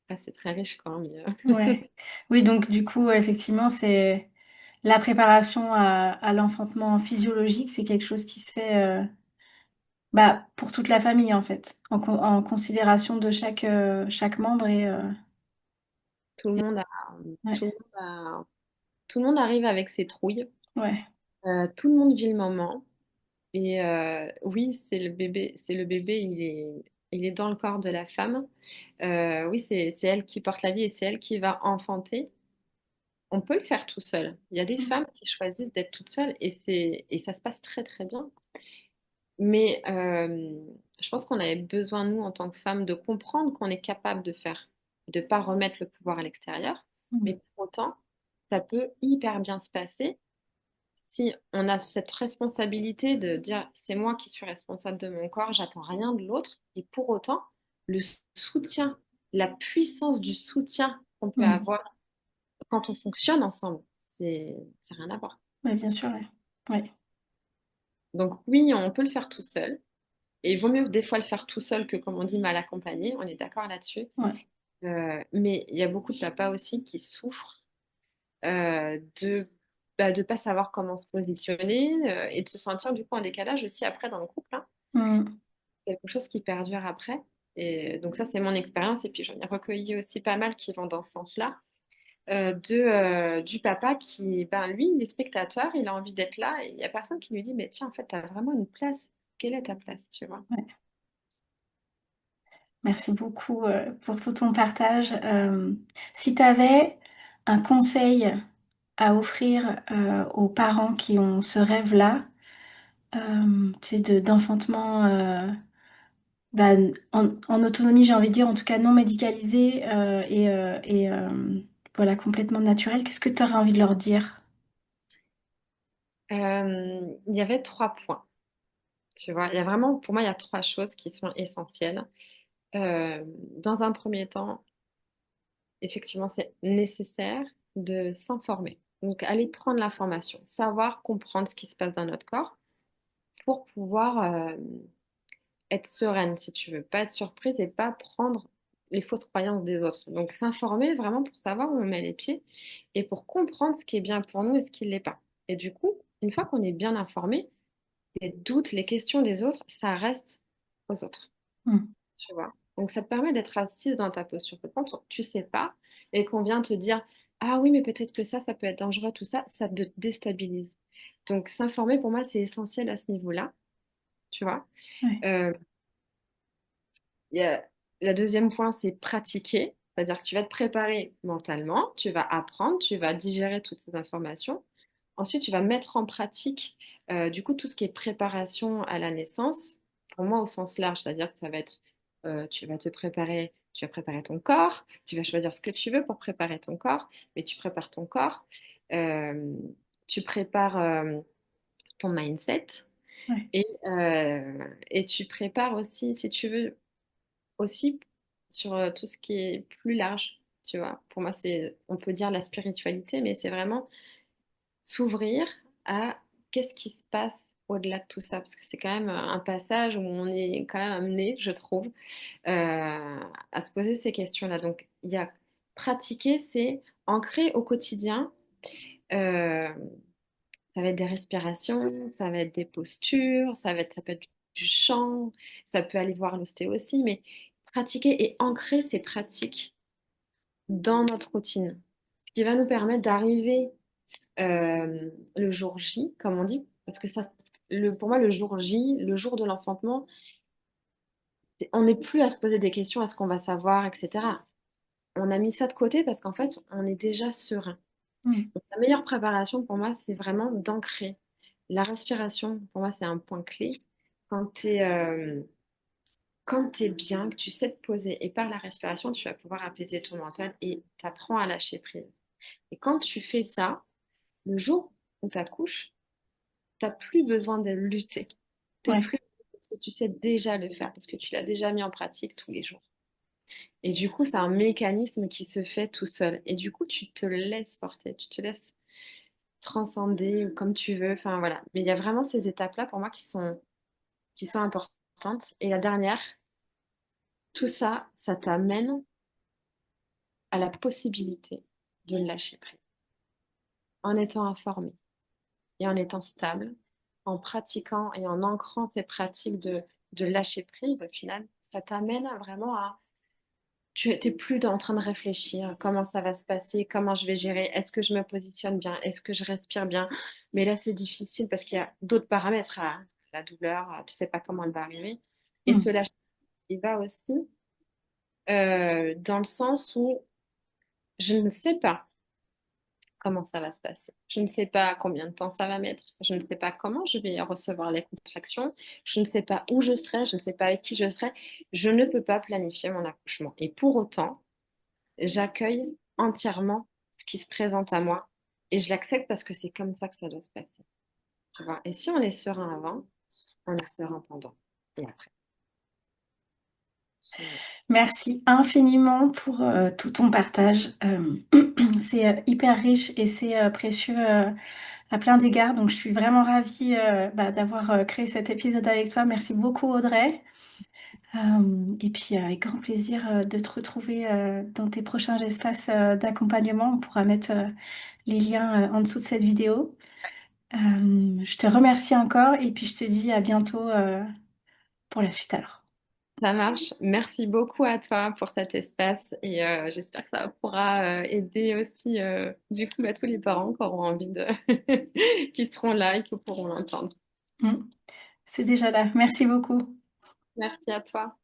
après, c'est très riche quoi, mais Ouais. Oui, donc du coup, effectivement, c'est la préparation à l'enfantement physiologique, c'est quelque chose qui se fait bah, pour toute la famille en fait, en considération de chaque membre tout le monde a, ouais, tout le monde a, tout le monde arrive avec ses trouilles. ouais, Tout le monde vit le moment. Et oui, c'est le bébé, il est dans le corps de la femme. Oui, c'est elle qui porte la vie et c'est elle qui va enfanter. On peut le faire tout seul. Il y a des mmh, femmes qui choisissent d'être toutes seules et ça se passe très très bien. Mais je pense qu'on avait besoin, nous, en tant que femmes, de comprendre qu'on est capable de faire, de ne pas remettre le pouvoir à l'extérieur. mmh, Mais pour autant, ça peut hyper bien se passer si on a cette responsabilité de dire c'est moi qui suis responsable de mon corps, j'attends rien de l'autre. Et pour autant, le soutien, la puissance du soutien qu'on peut mmh. avoir quand on fonctionne ensemble, c'est rien à voir. Ouais, bien sûr, ouais. Ouais, Donc oui, on peut le faire tout seul. Et il vaut mieux des fois le faire tout seul que, comme on dit, mal accompagné. On est d'accord là-dessus. ouais, Mais il y a beaucoup de papas aussi qui souffrent de de pas savoir comment se positionner et de se sentir du coup en décalage aussi après dans le couple, hein. Mm. Quelque chose qui perdure après. Et donc ça, c'est mon expérience. Et puis j'en ai recueilli aussi pas mal qui vont dans ce sens-là. Du papa qui, ben lui, il est spectateur, il a envie d'être là. Et il n'y a personne qui lui dit, mais tiens, en fait, tu as vraiment une place. Quelle est ta place, tu vois? Ouais. Merci beaucoup pour tout ton partage. Si tu avais un conseil à offrir aux parents qui ont ce rêve-là, tu sais, d'enfantement bah, en autonomie, j'ai envie de dire, en tout cas non médicalisé voilà, complètement naturel, qu'est-ce que tu aurais envie de leur dire? Il y avait 3 points, tu vois. Il y a vraiment, pour moi, il y a 3 choses qui sont essentielles. Dans un premier temps, effectivement, c'est nécessaire de s'informer. Donc, aller prendre l'information, savoir comprendre ce qui se passe dans notre corps pour pouvoir être sereine, si tu veux, pas être surprise et pas prendre les fausses croyances des autres. Donc, s'informer vraiment pour savoir où on met les pieds et pour comprendre ce qui est bien pour nous et ce qui ne l'est pas. Et du coup, une fois qu'on est bien informé, les doutes, les questions des autres, ça reste aux autres. Hmm. Tu vois. Donc ça te permet d'être assise dans ta posture. Que quand tu sais pas et qu'on vient te dire, ah oui, mais peut-être que ça peut être dangereux, tout ça, ça te déstabilise. Donc s'informer, pour moi, c'est essentiel à ce niveau-là, tu vois. Ouais, Euh, il y a- la deuxième point, c'est pratiquer. C'est-à-dire que tu vas te préparer mentalement, tu vas apprendre, tu vas digérer toutes ces informations. Ensuite, tu vas mettre en pratique, du coup, tout ce qui est préparation à la naissance, pour moi au sens large, c'est-à-dire que ça va être, tu vas te préparer, tu vas préparer ton corps, tu vas choisir ce que tu veux pour préparer ton corps, mais tu prépares ton corps, euh, tu prépares ton mindset ouais. et tu prépares aussi, si tu veux, aussi sur tout ce qui est plus large, tu vois. Pour moi, c'est, on peut dire la spiritualité, mais c'est vraiment s'ouvrir à qu'est-ce qui se passe au-delà de tout ça, parce que c'est quand même un passage où on est quand même amené, je trouve, à se poser ces questions-là. Donc, il y a pratiquer, c'est ancrer au quotidien. euh, Ça va être des respirations, ça va être des postures, ça peut être du chant, ça peut aller voir l'ostéo aussi, mais pratiquer et ancrer ces pratiques dans notre routine, ce qui va nous permettre d'arriver le jour J, comme on dit, parce que ça, pour moi, le jour J, le jour de l'enfantement, on n'est plus à se poser des questions, est-ce qu'on va savoir, etc. On a mis ça de côté parce qu'en fait, on est déjà serein. Hmm. Donc, la meilleure préparation pour moi, c'est vraiment d'ancrer. La respiration, pour moi, c'est un point clé. Quand tu es, quand tu bien, que tu sais te poser et par la respiration, tu vas pouvoir apaiser ton mental et t'apprends à lâcher prise. Et quand tu fais ça, le jour où tu accouches, tu n'as plus besoin de lutter. T'es Ouais. plus parce que tu sais déjà le faire, parce que tu l'as déjà mis en pratique tous les jours. Et du coup, c'est un mécanisme qui se fait tout seul. Et du coup, tu te laisses porter, tu te laisses transcender ou comme tu veux. Enfin voilà. Mais il y a vraiment ces étapes-là pour moi qui sont importantes. Et la dernière, tout ça, ça t'amène à la possibilité de lâcher prise. En étant informé et en étant stable, en pratiquant et en ancrant ces pratiques de lâcher prise, au final, ça t'amène vraiment à... Tu n'es plus en train de réfléchir comment ça va se passer, comment je vais gérer, est-ce que je me positionne bien, est-ce que je respire bien. Mais là, c'est difficile parce qu'il y a d'autres paramètres à la douleur, tu ne sais pas comment elle va arriver. Et Hmm. ce lâcher, il va aussi dans le sens où je ne sais pas comment ça va se passer. Je ne sais pas combien de temps ça va mettre. Je ne sais pas comment je vais recevoir les contractions. Je ne sais pas où je serai. Je ne sais pas avec qui je serai. Je ne peux pas planifier mon accouchement. Et pour autant, j'accueille entièrement ce qui se présente à moi et je l'accepte parce que c'est comme ça que ça doit se passer. Tu vois. Et si on est serein avant, on est serein pendant et après. Voilà. Merci infiniment pour tout ton partage. C'est hyper riche et c'est précieux à plein d'égards. Donc, je suis vraiment ravie d'avoir créé cet épisode avec toi. Merci beaucoup, Audrey. Et puis, avec grand plaisir de te retrouver dans tes prochains espaces d'accompagnement. On pourra mettre les liens en dessous de cette vidéo. Je te remercie encore et puis je te dis à bientôt pour la suite alors. Ça marche. Merci beaucoup à toi pour cet espace et j'espère que ça pourra aider aussi du coup tous les parents qui auront envie de qui seront là et qui pourront l'entendre. Mm. C'est déjà là. Merci beaucoup. Merci à toi.